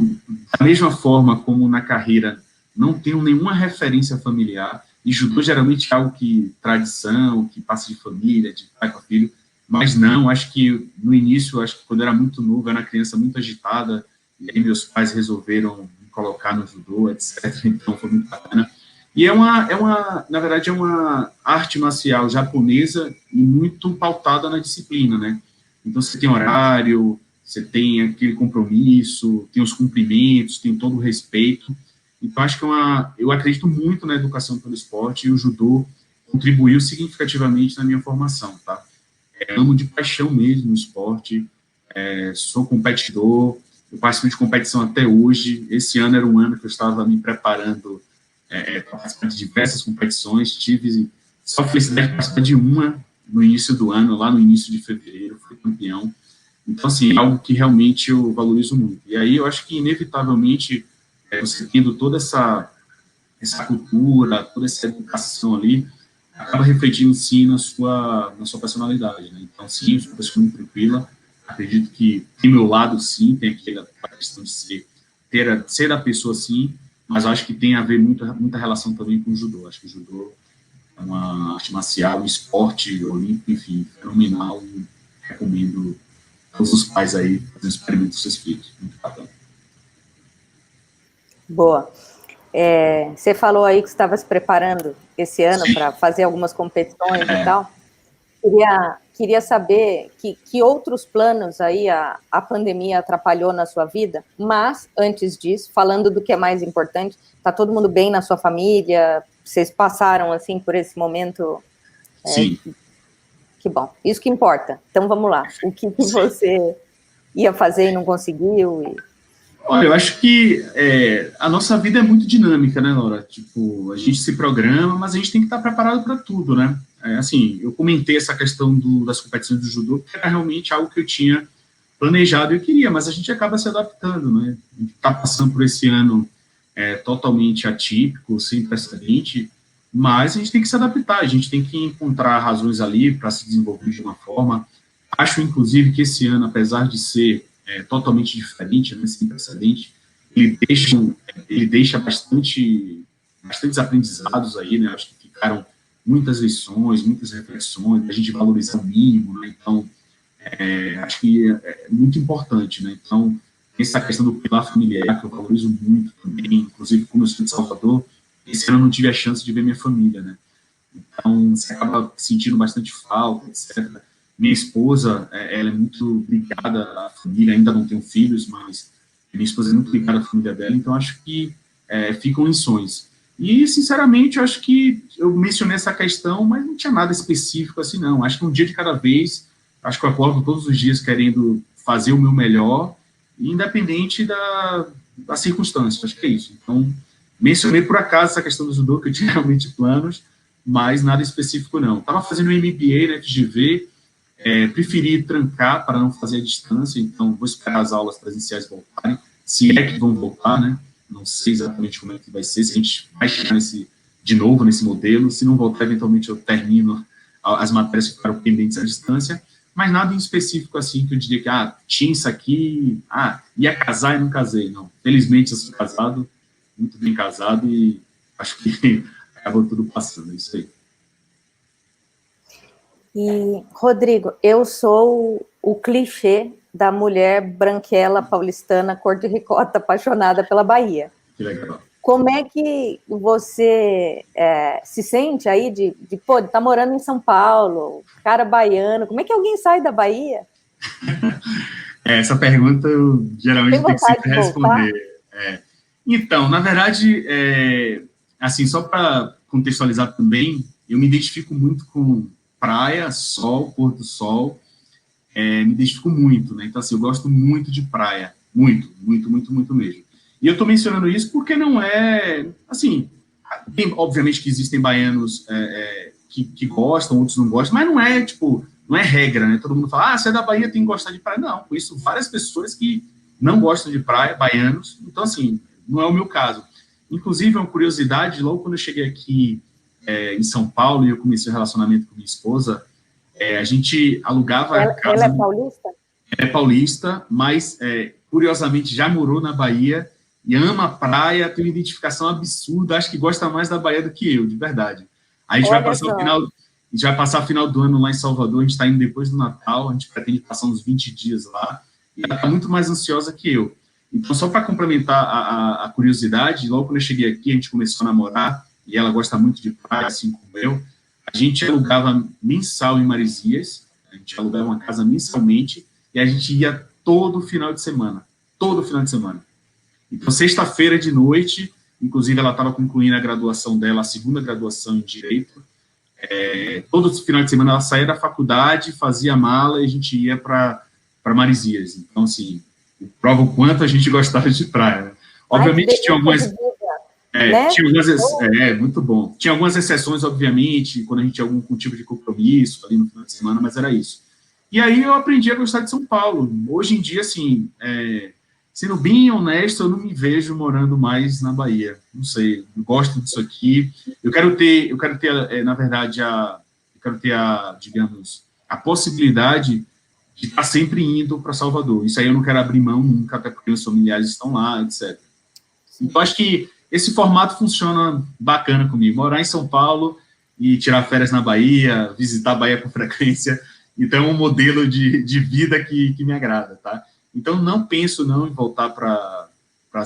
da mesma forma como na carreira, não tenho nenhuma referência familiar. E judô geralmente é algo que tradição, que passa de família, de pai para filho. Mas não, acho que no início, acho que quando eu era muito novo, eu era uma criança muito agitada, e aí meus pais resolveram me colocar no judô, etc. Então foi muito bacana. E na verdade, é uma arte marcial japonesa e muito pautada na disciplina, né? Então você tem horário, você tem aquele compromisso, tem os cumprimentos, tem todo o respeito. Então acho que eu acredito muito na educação pelo esporte e o judô contribuiu significativamente na minha formação, tá? Amo de paixão mesmo o esporte, sou competidor, eu participo de competição até hoje. Esse ano era um ano que eu estava me preparando para participar de diversas competições, tive só a felicidade de participar de uma no início do ano, lá no início de fevereiro, fui campeão. Então, assim, é algo que realmente eu valorizo muito. E aí eu acho que, inevitavelmente, você tendo toda essa cultura, toda essa educação ali, acaba refletindo, sim, na sua personalidade, né? Então, sim, eu sou uma pessoa muito tranquila, acredito que, do meu lado, sim, tem aquela questão de ser a pessoa, sim, mas acho que tem a ver muita relação também com o judô. Acho que o judô é uma arte marcial, um esporte olímpico, enfim, fenomenal, e recomendo todos os pais aí fazendo experimento com seus filhos. Muito bacana. Boa. Você falou aí que estava se preparando esse ano para fazer algumas competições e tal. Queria saber que outros planos aí a pandemia atrapalhou na sua vida, mas, antes disso, falando do que é mais importante, está todo mundo bem na sua família? Vocês passaram, assim, por esse momento? Sim. Que bom. Isso que importa. Então, vamos lá. O que você ia fazer e não conseguiu? Olha, eu acho que a nossa vida é muito dinâmica, né, Laura? Tipo, a gente se programa, mas a gente tem que estar preparado para tudo, né? Assim, eu comentei essa questão das competições do judô, porque era realmente algo que eu tinha planejado e eu queria, mas a gente acaba se adaptando, né? A gente está passando por esse ano totalmente atípico, sem precedente, mas a gente tem que se adaptar, a gente tem que encontrar razões ali para se desenvolver de uma forma. Acho, inclusive, que esse ano, apesar de ser totalmente diferente, né, sem precedente, ele deixa bastantes aprendizados aí, né? Acho que ficaram muitas lições, muitas reflexões, a gente valoriza o mínimo, né? Então, acho que é muito importante, né? Então, essa questão do pilar familiar, que eu valorizo muito também, inclusive, como eu sou de Salvador, esse ano eu não tive a chance de ver minha família, né? Então, você acaba sentindo bastante falta, etc. Minha esposa, ela é muito ligada à família, ainda não tenho filhos, mas minha esposa é muito ligada à família dela, então acho que ficam lições. E, sinceramente, eu acho que eu mencionei essa questão, mas não tinha nada específico assim, não. Acho que um dia de cada vez, acho que eu acordo todos os dias querendo fazer o meu melhor, independente da circunstância, acho que é isso. Então, mencionei por acaso essa questão do judô, que eu tinha realmente planos, mas nada específico não. Estava fazendo um MBA na FGV, preferi trancar para não fazer a distância, então vou esperar as aulas presenciais voltarem, se é que vão voltar, né? Não sei exatamente como é que vai ser, se a gente vai chegar de novo nesse modelo, se não voltar, eventualmente eu termino as matérias que ficaram pendentes à distância, mas nada em específico assim que eu diria que, tinha isso aqui, ia casar e não casei, não. Felizmente eu sou casado, muito bem casado, e acho que acabou tudo passando, é isso aí. E, Rodrigo, eu sou o clichê da mulher branquela paulistana, cor de ricota, apaixonada pela Bahia. Que legal. Como é que você se sente aí de estar morando em São Paulo, cara baiano? Como é que alguém sai da Bahia? Essa pergunta eu geralmente tenho que sempre responder. Então, na verdade, assim, só para contextualizar também, eu me identifico muito com praia, sol, pôr do sol, me identifico muito, né? Então, assim, eu gosto muito de praia, muito, muito, muito, muito mesmo. E eu estou mencionando isso porque não é, assim, obviamente que existem baianos que gostam, outros não gostam, mas não é, tipo, não é regra, né? Todo mundo fala, você é da Bahia, tem que gostar de praia. Não, conheço várias pessoas que não gostam de praia, baianos, então, assim, não é o meu caso. Inclusive, uma curiosidade, logo quando eu cheguei aqui em São Paulo e eu comecei o relacionamento com minha esposa, a gente alugava a casa... Ela é paulista? Ela é paulista, mas, curiosamente, já morou na Bahia e ama a praia, tem uma identificação absurda, acho que gosta mais da Bahia do que eu, de verdade. A gente vai passar o final do ano lá em Salvador, a gente está indo depois do Natal, a gente pretende passar uns 20 dias lá, e ela está muito mais ansiosa que eu. Então, só para complementar a curiosidade, logo quando eu cheguei aqui, a gente começou a namorar, e ela gosta muito de praia, assim como eu, a gente alugava mensal em Marizias, a gente alugava uma casa mensalmente, e a gente ia todo final de semana. Então, sexta-feira de noite, inclusive ela estava concluindo a graduação dela, a segunda graduação em Direito, todo final de semana ela saía da faculdade, fazia mala e a gente ia para Marizias. Então, assim, prova o quanto a gente gostava de praia. Obviamente, tinha algumas... muito bom. Tinha algumas exceções, obviamente, quando a gente tinha algum tipo de compromisso ali no final de semana, mas era isso. E aí eu aprendi a gostar de São Paulo. Hoje em dia, assim, sendo bem honesto, eu não me vejo morando mais na Bahia. Não sei, eu gosto disso aqui. Eu quero ter, na verdade, digamos, a possibilidade de estar sempre indo para Salvador. Isso aí eu não quero abrir mão nunca, até porque meus familiares estão lá, etc. Então, acho que esse formato funciona bacana comigo. Morar em São Paulo e tirar férias na Bahia, visitar a Bahia com frequência, Então, é um modelo de vida que me agrada, tá? Então, não penso não em voltar para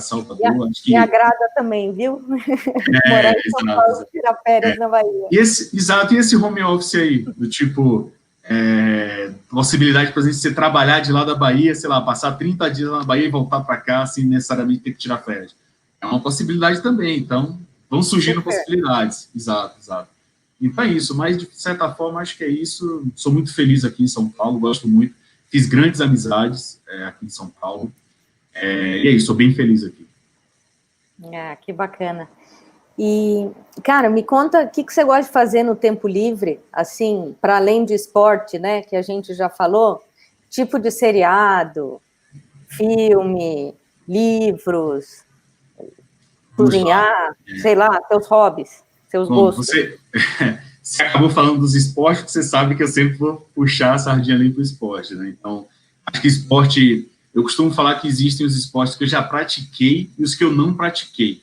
Salvador. Acho que, me agrada também, viu? Morar em São Paulo, tirar férias na Bahia. Exato, e esse home office aí, do tipo, possibilidade, por exemplo, de você trabalhar de lá da Bahia, sei lá, passar 30 dias lá na Bahia e voltar para cá, sem necessariamente ter que tirar férias. É uma possibilidade também, então, vão surgindo possibilidades. Exato, exato. Então é isso, mas de certa forma acho que é isso. Sou muito feliz aqui em São Paulo, gosto muito. Fiz grandes amizades aqui em São Paulo. E é isso, sou bem feliz aqui. Ah, que bacana. E, cara, me conta o que você gosta de fazer no tempo livre, assim, para além de esporte, né, que a gente já falou, tipo de seriado, filme, livros, cozinhar, sei lá, seus hobbies, seus gostos. Você acabou falando dos esportes, você sabe que eu sempre vou puxar a sardinha ali para o esporte, né? Então, acho que esporte... Eu costumo falar que existem os esportes que eu já pratiquei e os que eu não pratiquei.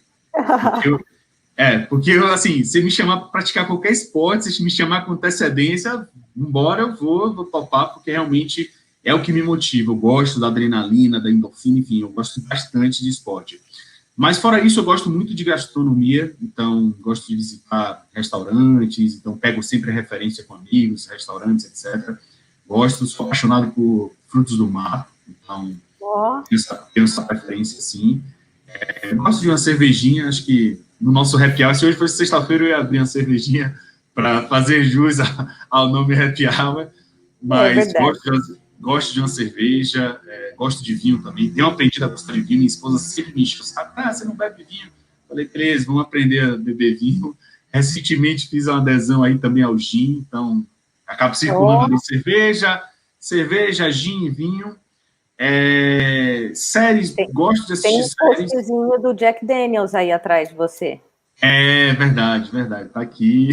Porque assim, se me chamar para praticar qualquer esporte, se me chamar com antecedência, embora eu vou topar, porque realmente é o que me motiva. Eu gosto da adrenalina, da endorfina, enfim, eu gosto bastante de esporte. Mas fora isso, eu gosto muito de gastronomia, então gosto de visitar restaurantes, então pego sempre referência com amigos, restaurantes, etc. Sou apaixonado por frutos do mar, então tenho essa preferência, sim. Gosto de uma cervejinha, acho que no nosso happy hour, se hoje fosse sexta-feira, eu ia abrir uma cervejinha para fazer jus ao nome happy hour, mas gosto de uma cerveja, gosto de vinho também, tenho aprendido a gostar de vinho, minha esposa sempre me enche, sabe, você não bebe vinho? Falei, beleza, vamos aprender a beber vinho. Recentemente fiz uma adesão aí também ao gin, então acabo circulando ali cerveja, gin e vinho. Séries, gosto de assistir séries. Tem um postzinho do Jack Daniels aí atrás de você. Verdade, tá aqui.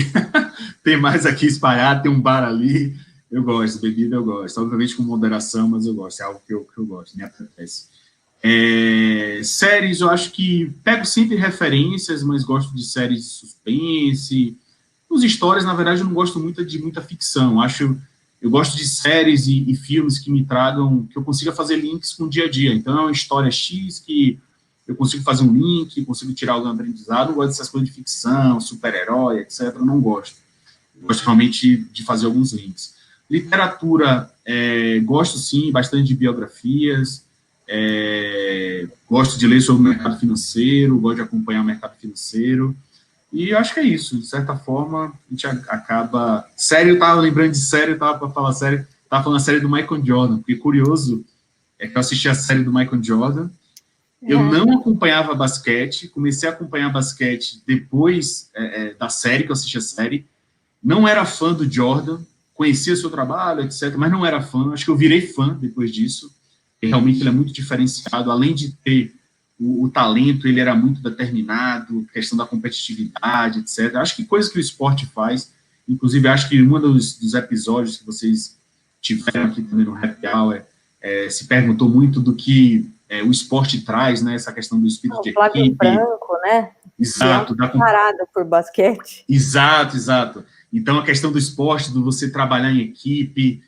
Tem mais aqui espalhado, tem um bar ali. Eu gosto, bebida eu gosto. Obviamente com moderação, mas eu gosto. É algo que eu gosto, me apetece. Séries, eu acho que pego sempre referências, mas gosto de séries de suspense. Nos histórias, na verdade, eu não gosto muito de muita ficção. Eu gosto de séries e filmes que me tragam, que eu consiga fazer links com o dia a dia. Então, é uma história X que eu consigo fazer um link, consigo tirar algum aprendizado. Não gosto dessas coisas de ficção, super-herói, etc. Eu não gosto. Eu gosto realmente de fazer alguns links. Literatura, gosto sim, bastante de biografias. Gosto de ler sobre o mercado financeiro, gosto de acompanhar o mercado financeiro. E eu acho que é isso. De certa forma, a gente acaba... Sério, eu estava lembrando de série, estava para falar sério, estava falando a série do Michael Jordan, porque curioso é que eu assisti a série do Michael Jordan. Eu não acompanhava basquete, comecei a acompanhar basquete depois da série, que eu assisti a série. Não era fã do Jordan, conhecia seu trabalho, etc., mas não era fã. Acho que eu virei fã depois disso. E realmente ele é muito diferenciado. Além de ter o talento, ele era muito determinado, questão da competitividade, etc. Acho que coisas que o esporte faz. Inclusive, acho que um dos episódios que vocês tiveram aqui também no Happy Hour se perguntou muito do que o esporte traz, né? Essa questão do espírito de Flávio equipe. Franco, né? Exato. Parada por basquete. Exato. Então, a questão do esporte, de você trabalhar em equipe,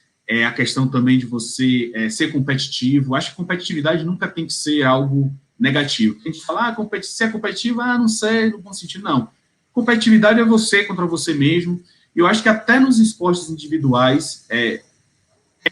a questão também de você ser competitivo. Acho que competitividade nunca tem que ser algo negativo. Tem que falar, ser competitivo, não sei, no bom sentido, não. Competitividade é você contra você mesmo. Eu acho que até nos esportes individuais é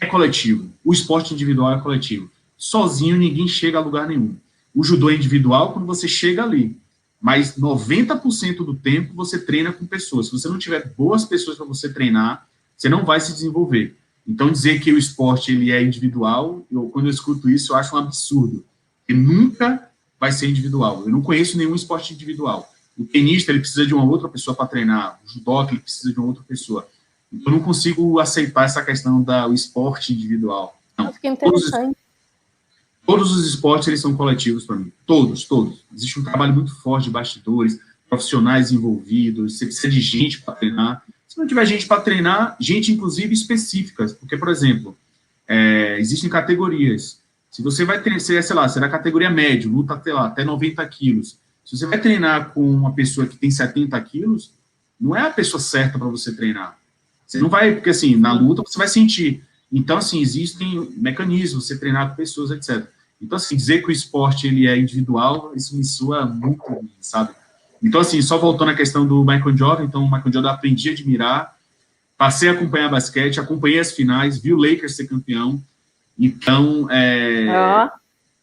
coletivo. O esporte individual é coletivo. Sozinho ninguém chega a lugar nenhum. O judô é individual quando você chega ali. Mas 90% do tempo você treina com pessoas. Se você não tiver boas pessoas para você treinar, você não vai se desenvolver. Então, dizer que o esporte ele é individual, quando eu escuto isso, eu acho um absurdo. Ele nunca vai ser individual. Eu não conheço nenhum esporte individual. O tenista, ele precisa de uma outra pessoa para treinar. O judoca, ele precisa de uma outra pessoa. Então, eu não consigo aceitar essa questão do esporte individual. Não. Que interessante. Todos os esportes, eles são coletivos para mim. Todos. Existe um trabalho muito forte de bastidores, profissionais envolvidos, você precisa de gente para treinar. Se não tiver gente para treinar, gente, inclusive, específicas. Porque, por exemplo, existem categorias. Se você vai treinar, sei lá, você é da categoria médio, luta até 90 quilos. Se você vai treinar com uma pessoa que tem 70 quilos, não é a pessoa certa para você treinar. Você não vai, porque assim, na luta você vai sentir. Então, assim, existem mecanismos, você treinar com pessoas, etc. Então, assim, dizer que o esporte ele é individual, isso me soa muito ruim, sabe? Então, assim, só voltando à questão do Michael Jordan, então, o Michael Jordan eu aprendi a admirar, passei a acompanhar basquete, acompanhei as finais, vi o Lakers ser campeão, então,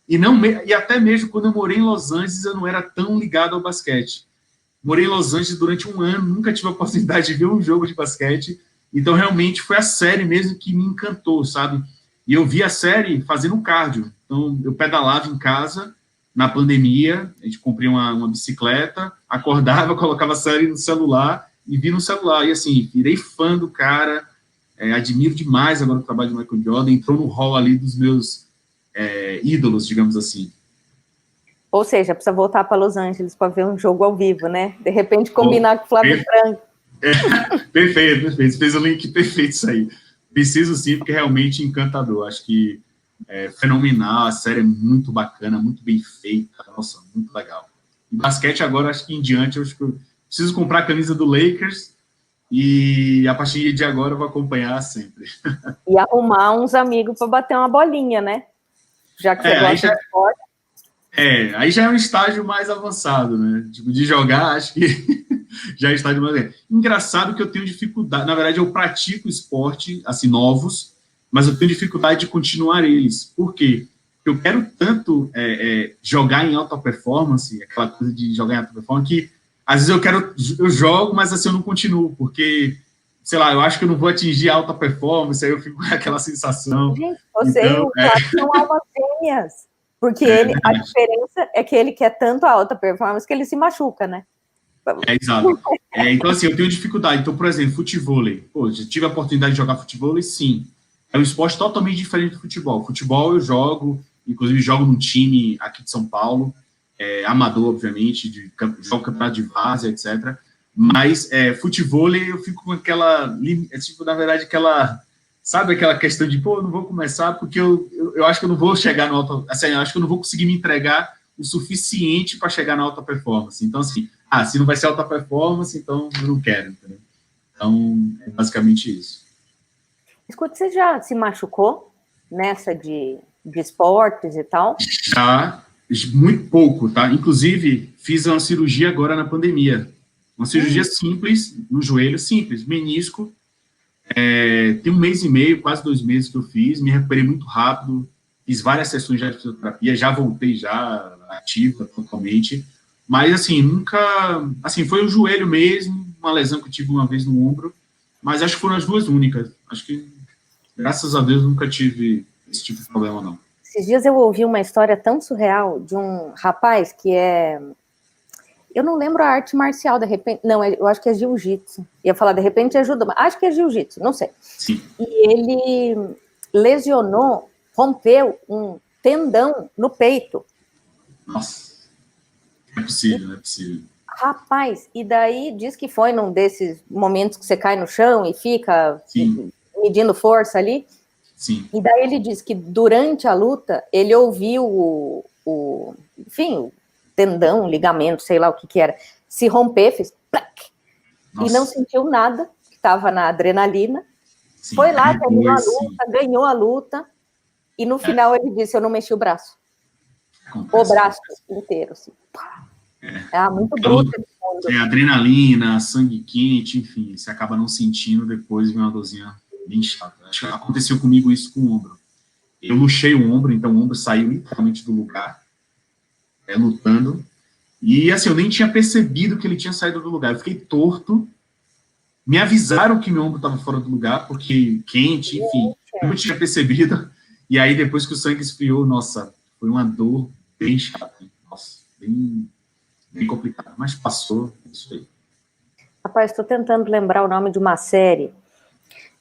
e, não, e até mesmo quando eu morei em Los Angeles, eu não era tão ligado ao basquete. Morei em Los Angeles durante um ano, nunca tive a oportunidade de ver um jogo de basquete, então realmente foi a série mesmo que me encantou, sabe? E eu vi a série fazendo cardio, então eu pedalava em casa, na pandemia, a gente comprei uma bicicleta, acordava, colocava a série no celular e vi no celular, e assim, virei fã do cara, admiro demais agora o trabalho de Michael Jordan, entrou no hall ali dos meus ídolos, digamos assim. Ou seja, precisa voltar para Los Angeles para ver um jogo ao vivo, né? De repente combinar com o Flávio Franco. Perfeito. Você fez o link perfeito isso aí. Preciso sim, porque é realmente encantador. Acho que é fenomenal, a série é muito bacana, muito bem feita. Nossa, muito legal. E basquete agora, acho que em diante, eu acho que eu preciso comprar a camisa do Lakers e a partir de agora eu vou acompanhar sempre. E arrumar uns amigos para bater uma bolinha, né? Já que você gosta de esporte. Aí já é um estágio mais avançado, né? Tipo, de jogar, acho que já é estágio mais avançado. Engraçado que eu tenho dificuldade, na verdade eu pratico esporte, assim, novos, mas eu tenho dificuldade de continuar eles. Por quê? Porque eu quero tanto jogar em alta performance, aquela coisa de jogar em alta performance, que às vezes eu jogo, mas assim eu não continuo, porque, sei lá, eu acho que eu não vou atingir alta performance, aí eu fico com aquela sensação. Gente, você e o Flávio são almas gêmeas. Porque a diferença é que ele quer tanto a alta performance que ele se machuca, né? Exato. Então, assim, eu tenho dificuldade. Então, por exemplo, futevôlei. Pô, já tive a oportunidade de jogar futevôlei? Sim. É um esporte totalmente diferente do futebol. Futebol eu jogo, inclusive jogo num time aqui de São Paulo, amador, obviamente, jogo campeonato de várzea, etc. Mas futevôlei eu fico com aquela, tipo, na verdade, aquela, sabe aquela questão de, pô, eu não vou começar porque eu acho que eu não vou chegar no alto, assim, eu acho que eu não vou conseguir me entregar o suficiente para chegar na alta performance. Então, assim, se não vai ser alta performance, então eu não quero, entendeu? Então, é basicamente isso. Escuta, você já se machucou nessa de esportes e tal? Já, muito pouco, tá? Inclusive, fiz uma cirurgia agora na pandemia. Uma cirurgia simples, no joelho, simples, menisco. Tem 1 mês e meio, quase 2 meses que eu fiz, me recuperei muito rápido, fiz várias sessões de fisioterapia, já voltei já ativa totalmente, mas assim, nunca, assim, foi o joelho mesmo, uma lesão que eu tive uma vez no ombro, mas acho que foram as duas únicas, acho que, graças a Deus, nunca tive esse tipo de problema, não. Esses dias eu ouvi uma história tão surreal de um rapaz que eu não lembro a arte marcial, de repente, não, eu acho que é jiu-jitsu, ia falar de repente ajuda, mas acho que é jiu-jitsu, não sei. Sim. E ele lesionou, rompeu um tendão no peito. Nossa, não é possível, não é possível. Rapaz, e daí diz que foi num desses momentos que você cai no chão e fica medindo força ali. Sim. E daí ele diz que durante a luta ele ouviu enfim, o tendão, ligamento, sei lá o que era, se romper, fez plac, e não sentiu nada, estava na adrenalina. Sim, foi lá, terminou a luta, ganhou a luta, e no final ele disse, eu não mexi o braço. O braço inteiro, assim. Muito bruto. Adrenalina, sangue quente, enfim, você acaba não sentindo, depois vem uma dorzinha bem chata. Acho que aconteceu comigo isso com o ombro. Eu luxei o ombro, então o ombro saiu literalmente do lugar, lutando, e assim, eu nem tinha percebido que ele tinha saído do lugar, eu fiquei torto, me avisaram que meu ombro estava fora do lugar, porque quente, enfim, eu não tinha percebido, e aí depois que o sangue esfriou, nossa, foi uma dor bem chata, nossa, bem complicado, mas passou, isso aí. Rapaz, estou tentando lembrar o nome de uma série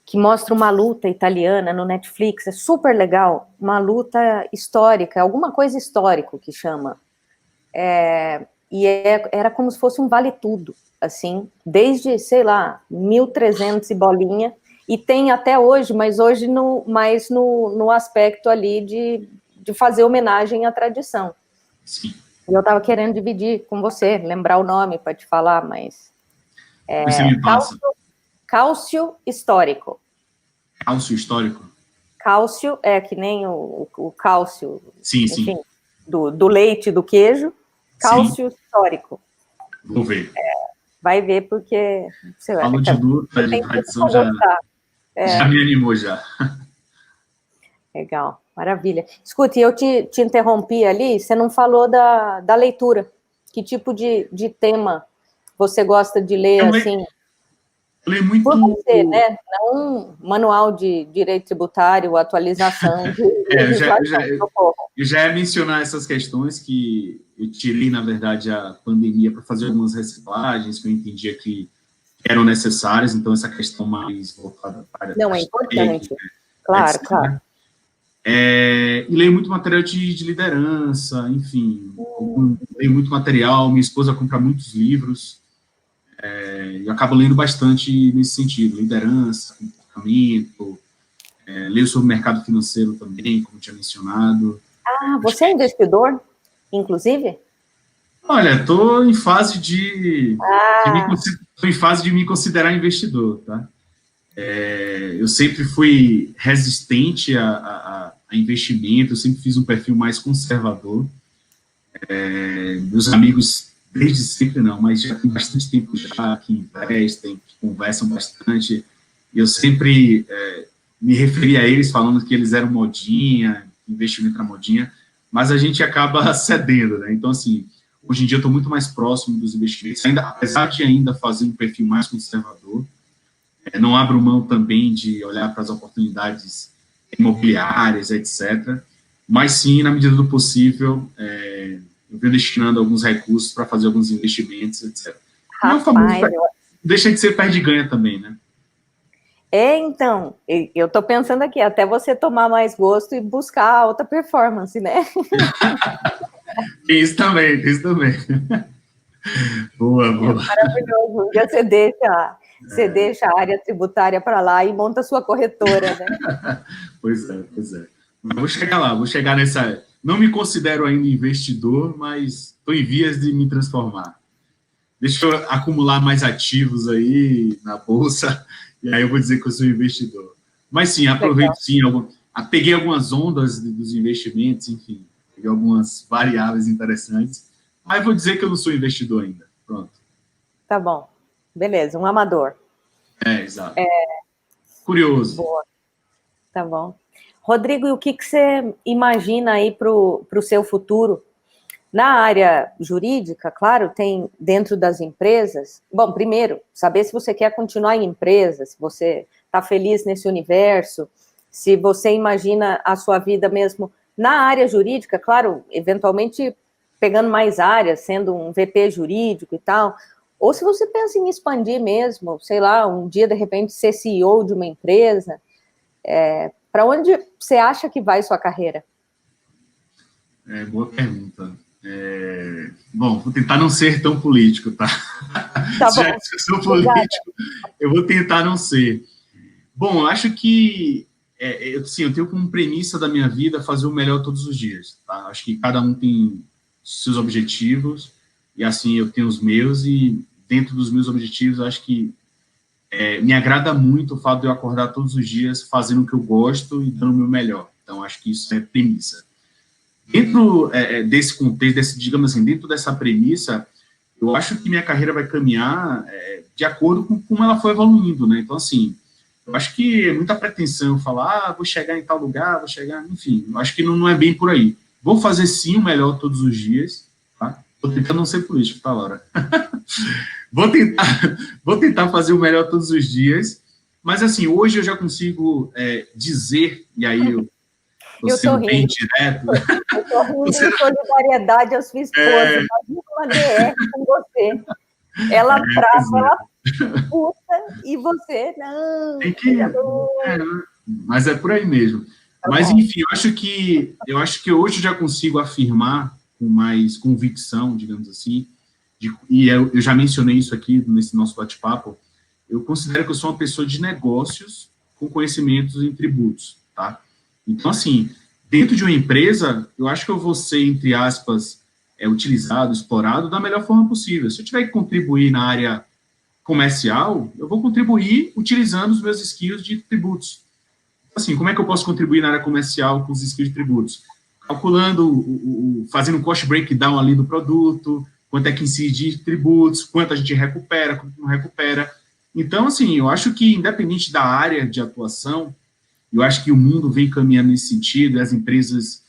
que mostra uma luta italiana no Netflix, é super legal, uma luta histórica, alguma coisa histórico que chama. Era como se fosse um vale-tudo, assim, desde, sei lá, 1300 e bolinha, e tem até hoje, mas hoje mais no aspecto ali de fazer homenagem à tradição. Sim. E eu estava querendo dividir com você, lembrar o nome para te falar, mas... Você me passa. Cálcio histórico. Cálcio histórico? Cálcio é que nem o cálcio, Sim, enfim, sim. do leite, do queijo. Cálcio Sim. histórico. Vou ver. Vai ver porque você Falou de luta, de tem tudo tradição, para gostar. já me animou já. Legal, maravilha. Escute, eu te interrompi ali, você não falou da leitura. Que tipo de tema você gosta de ler, Eu assim, leio por muito. você, né? Não um manual de direito tributário, atualização de Eu legislação, socorro. já ia mencionar essas questões que eu tirei, na verdade, a pandemia para fazer algumas reciclagens que eu entendia que eram necessárias, então essa questão mais voltada para Não, é as importante. técnicas, Claro, claro. etc. E leio muito material de liderança, enfim, leio muito material, minha esposa compra muitos livros, e eu acabo lendo bastante nesse sentido, liderança, comportamento, leio sobre o mercado financeiro também, como tinha mencionado. Ah, você é investidor, inclusive? Olha, estou em fase Ah, tô em fase de me considerar investidor, tá? Eu sempre fui resistente a investimento, eu sempre fiz um perfil mais conservador. Meus amigos, desde sempre não, mas já tem bastante tempo já que investem, que conversam bastante, e eu sempre me referi a eles falando que eles eram modinha, investimento era modinha, mas a gente acaba cedendo, né? Então, assim, hoje em dia eu estou muito mais próximo dos investimentos, apesar de ainda fazer um perfil mais conservador, não abro mão também de olhar para as oportunidades imobiliárias, etc., mas sim, na medida do possível, eu venho destinando alguns recursos para fazer alguns investimentos, etc. E é o famoso, rapaz, deixa de ser perde-ganha também, né? então, eu estou pensando aqui, até você tomar mais gosto e buscar alta performance, né? Tem isso também, tem isso também. Boa, boa. Maravilhoso. Um dia você deixa a área tributária para lá e monta a sua corretora, né? Pois é, pois é. Mas vou chegar lá, vou chegar nessa. Não me considero ainda investidor, mas estou em vias de me transformar. Deixa eu acumular mais ativos aí na bolsa, e aí eu vou dizer que eu sou investidor. Mas sim, aproveito Legal. sim, peguei algumas ondas dos investimentos, enfim, peguei algumas variáveis interessantes, mas vou dizer que eu não sou investidor ainda. Pronto. Tá bom. Beleza, um amador. Exato. Curioso. Boa, tá bom. Rodrigo, e o que você imagina aí para o seu futuro? Na área jurídica, claro, tem dentro das empresas. Bom, primeiro, saber se você quer continuar em empresa, se você está feliz nesse universo, se você imagina a sua vida mesmo na área jurídica, claro, eventualmente pegando mais áreas, sendo um VP jurídico e tal, ou se você pensa em expandir mesmo, sei lá, um dia de repente ser CEO de uma empresa, para onde você acha que vai sua carreira? Boa pergunta. Bom, vou tentar não ser tão político, tá? Tá Se já bom, que eu sou obrigada. político, eu vou tentar não ser. Bom, eu acho que eu tenho como premissa da minha vida fazer o melhor todos os dias. Tá? Acho que cada um tem seus objetivos, e assim eu tenho os meus, e dentro dos meus objetivos, acho que me agrada muito o fato de eu acordar todos os dias fazendo o que eu gosto e dando o meu melhor. Então, acho que isso é premissa. Dentro desse contexto, digamos assim, dentro dessa premissa, eu acho que minha carreira vai caminhar de acordo com como ela foi evoluindo, né? Então, assim, eu acho que é muita pretensão falar, vou chegar em tal lugar, vou chegar, enfim, eu acho que não é bem por aí. Vou fazer sim o melhor todos os dias, tá? Vou tentar não ser político, tá, Laura? vou tentar, vou tentar fazer o melhor todos os dias, mas assim, hoje eu já consigo dizer, e aí eu estou Eu tô sendo bem rindo. direto. Eu tô rindo em solidariedade à sua esposa. Imagina uma DR com você. Ela brava, ela puta, e você, não, Tem que. coisa boa. Mas é por aí mesmo. Tá Mas, bom. enfim, eu acho que hoje eu já consigo afirmar com mais convicção, digamos assim, e eu já mencionei isso aqui nesse nosso bate-papo, eu considero que eu sou uma pessoa de negócios com conhecimentos em tributos, tá? Então, assim, dentro de uma empresa, eu acho que eu vou ser, entre aspas, utilizado, explorado da melhor forma possível. Se eu tiver que contribuir na área comercial, eu vou contribuir utilizando os meus skills de tributos. Assim, como é que eu posso contribuir na área comercial com os skills de tributos? Calculando, fazendo um cost breakdown ali do produto, quanto é que incide de tributos, quanto a gente recupera, quanto não recupera. Então, assim, eu acho que, independente da área de atuação, eu acho que o mundo vem caminhando nesse sentido, as empresas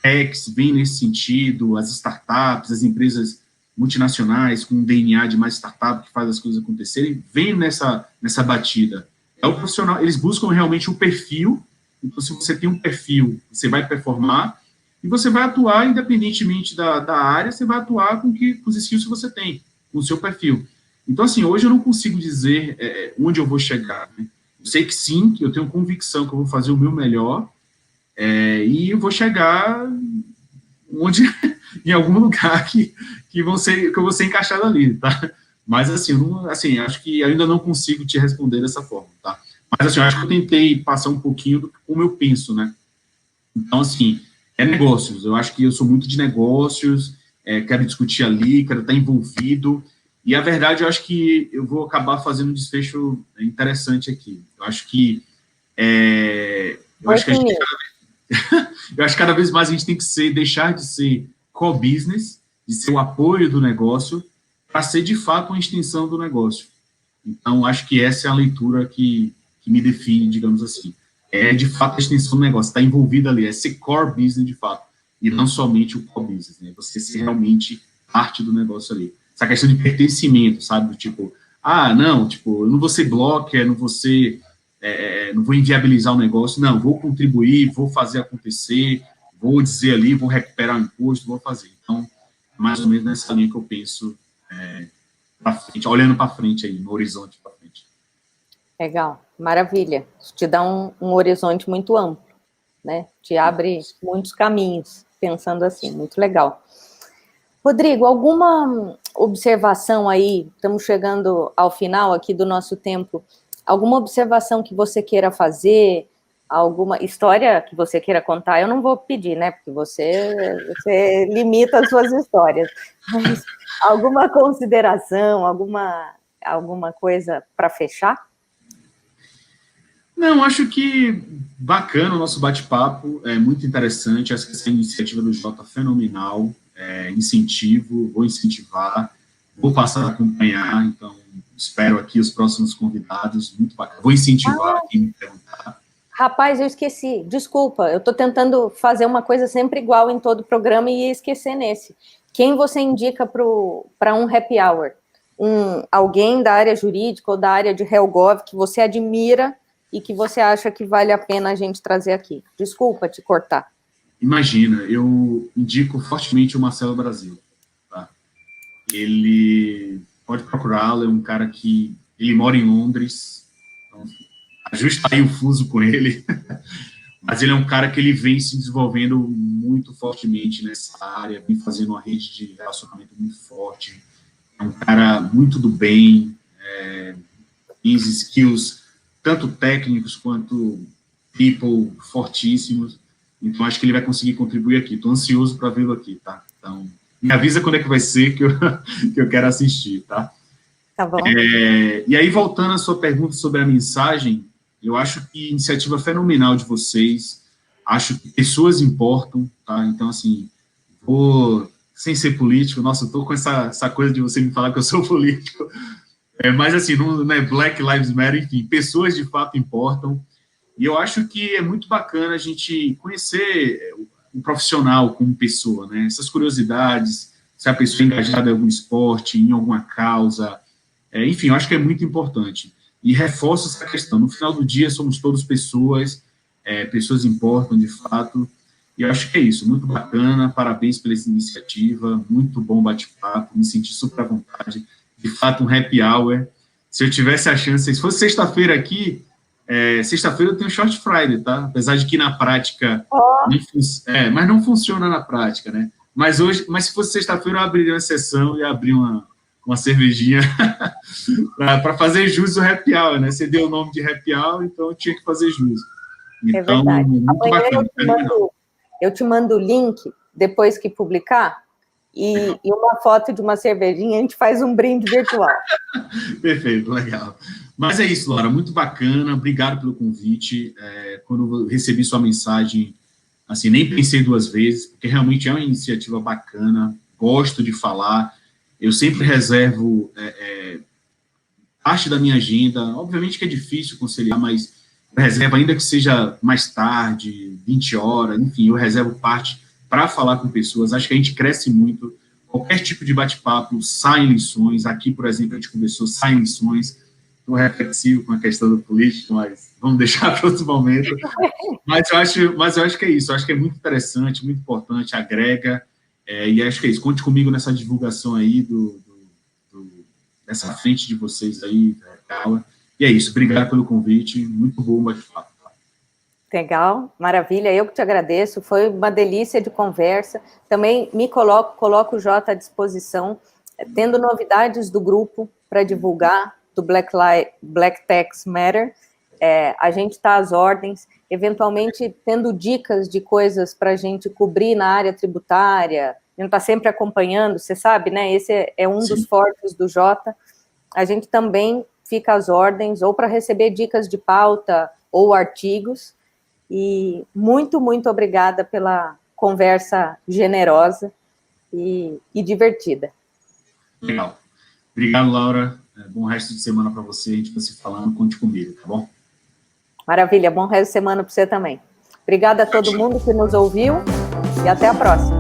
techs vêm nesse sentido, as startups, as empresas multinacionais com um DNA de mais startup que faz as coisas acontecerem, vêm nessa batida. É o profissional, eles buscam realmente o perfil. Então, se você tem um perfil, você vai performar e você vai atuar independentemente da área, você vai atuar com os skills que você tem, com o seu perfil. Então, assim, hoje eu não consigo dizer onde eu vou chegar, né? Eu sei que sim, que eu tenho convicção que eu vou fazer o meu melhor e eu vou chegar onde, em algum lugar que eu vou ser encaixado ali, tá? Mas, assim, acho que ainda não consigo te responder dessa forma, tá? Mas, assim, eu acho que eu tentei passar um pouquinho do como eu penso, né? Então, assim, negócios. Eu acho que eu sou muito de negócios, quero discutir ali, quero estar envolvido. E, a verdade, eu acho que eu vou acabar fazendo um desfecho interessante aqui. Eu acho que eu acho que cada vez mais a gente tem que deixar de ser co-business, de ser o apoio do negócio, para ser, de fato, uma extensão do negócio. Então, acho que essa é a leitura que me define, digamos assim. É, de fato, a extensão do negócio, está envolvida ali, é ser core business, de fato, e não somente o core business, né? Você ser realmente parte do negócio ali. Essa questão de pertencimento, sabe? Tipo, não, tipo, eu não vou ser blocker, não vou inviabilizar o negócio, não, vou contribuir, vou fazer acontecer, vou dizer ali, vou recuperar o imposto, vou fazer. Então, mais ou menos nessa linha que eu penso, para frente, olhando para frente aí, no horizonte para frente. Legal, maravilha. Isso te dá um horizonte muito amplo, né? Te abre muitos caminhos, pensando assim, muito legal. Rodrigo, alguma observação aí? Estamos chegando ao final aqui do nosso tempo. Alguma observação que você queira fazer? Alguma história que você queira contar? Eu não vou pedir, né? Porque você limita as suas histórias. Mas alguma consideração, alguma coisa para fechar? Não, acho que bacana o nosso bate-papo, é muito interessante, acho que essa iniciativa do Jota é fenomenal, vou incentivar, vou passar a acompanhar, então espero aqui os próximos convidados, muito bacana, vou incentivar quem me perguntar. Rapaz, eu esqueci, desculpa, eu estou tentando fazer uma coisa sempre igual em todo o programa e ia esquecer nesse. Quem você indica para um happy hour? Alguém da área jurídica ou da área de Helgov que você admira e que você acha que vale a pena a gente trazer aqui? Desculpa te cortar. Imagina, eu indico fortemente o Marcelo Brasil. Tá? Ele pode procurá-lo, é um cara que ele mora em Londres, então, ajusta aí o fuso com ele, mas ele é um cara que ele vem se desenvolvendo muito fortemente nessa área, vem fazendo uma rede de relacionamento muito forte, é um cara muito do bem, tem skills tanto técnicos quanto people fortíssimos, então acho que ele vai conseguir contribuir aqui, estou ansioso para vê-lo aqui, tá? Então, me avisa quando é que vai ser que eu quero assistir, tá? Tá bom. E aí, voltando à sua pergunta sobre a mensagem, eu acho que iniciativa fenomenal de vocês, acho que pessoas importam, tá? Então, assim, sem ser político, nossa, eu tô com essa coisa de você me falar que eu sou político, mas assim, não é Black Lives Matter, enfim, pessoas de fato importam, e eu acho que é muito bacana a gente conhecer o profissional como pessoa, né? Essas curiosidades, se a pessoa é engajada em algum esporte, em alguma causa, enfim, eu acho que é muito importante. E reforço essa questão. No final do dia, somos todos pessoas, pessoas importam, de fato. E eu acho que é isso. Muito bacana. Parabéns pela essa iniciativa. Muito bom bate-papo. Me senti super à vontade. De fato, um happy hour. Se eu tivesse a chance, se fosse sexta-feira aqui, sexta-feira eu tenho Short Friday, tá? Apesar de que na prática, mas não funciona na prática, né? Mas se fosse sexta-feira, eu abriria uma sessão e abrir uma cervejinha para fazer jus ao happy hour, né? Você deu o nome de happy hour, então eu tinha que fazer jus. Então, verdade. muito Amanhã bacana. eu te mando o link, depois que publicar, e uma foto de uma cervejinha, a gente faz um brinde virtual. Perfeito, legal. Mas é isso, Laura, muito bacana, obrigado pelo convite. quando eu recebi sua mensagem, assim, nem pensei duas vezes, porque realmente é uma iniciativa bacana, gosto de falar, eu sempre reservo parte da minha agenda, obviamente que é difícil conciliar, mas eu reservo, ainda que seja mais tarde, 20 horas, enfim, eu reservo parte para falar com pessoas, acho que a gente cresce muito, qualquer tipo de bate-papo, saem lições, aqui, por exemplo, a gente conversou, saem lições, estou reflexivo com a questão do político, mas vamos deixar para outro momento, mas eu acho que é isso, eu acho que é muito interessante, muito importante, agrega, e acho que é isso, conte comigo nessa divulgação aí dessa frente de vocês aí, Carla. E é isso, obrigado pelo convite, muito bom bate-papo. Legal, maravilha, eu que te agradeço, foi uma delícia de conversa, também me coloco o Jota à disposição, tendo novidades do grupo para divulgar, do Black Tax Matter, a gente está às ordens, eventualmente tendo dicas de coisas para a gente cobrir na área tributária, a gente está sempre acompanhando, você sabe, né, esse é um dos fortes do Jota, a gente também fica às ordens, ou para receber dicas de pauta, ou artigos, e muito, muito obrigada pela conversa generosa e divertida. Legal. Obrigado, Laura. Bom resto de semana para você. A gente vai se falando, conte comigo, tá bom? Maravilha. Bom resto de semana para você também. Obrigada a todo mundo que nos ouviu e até a próxima.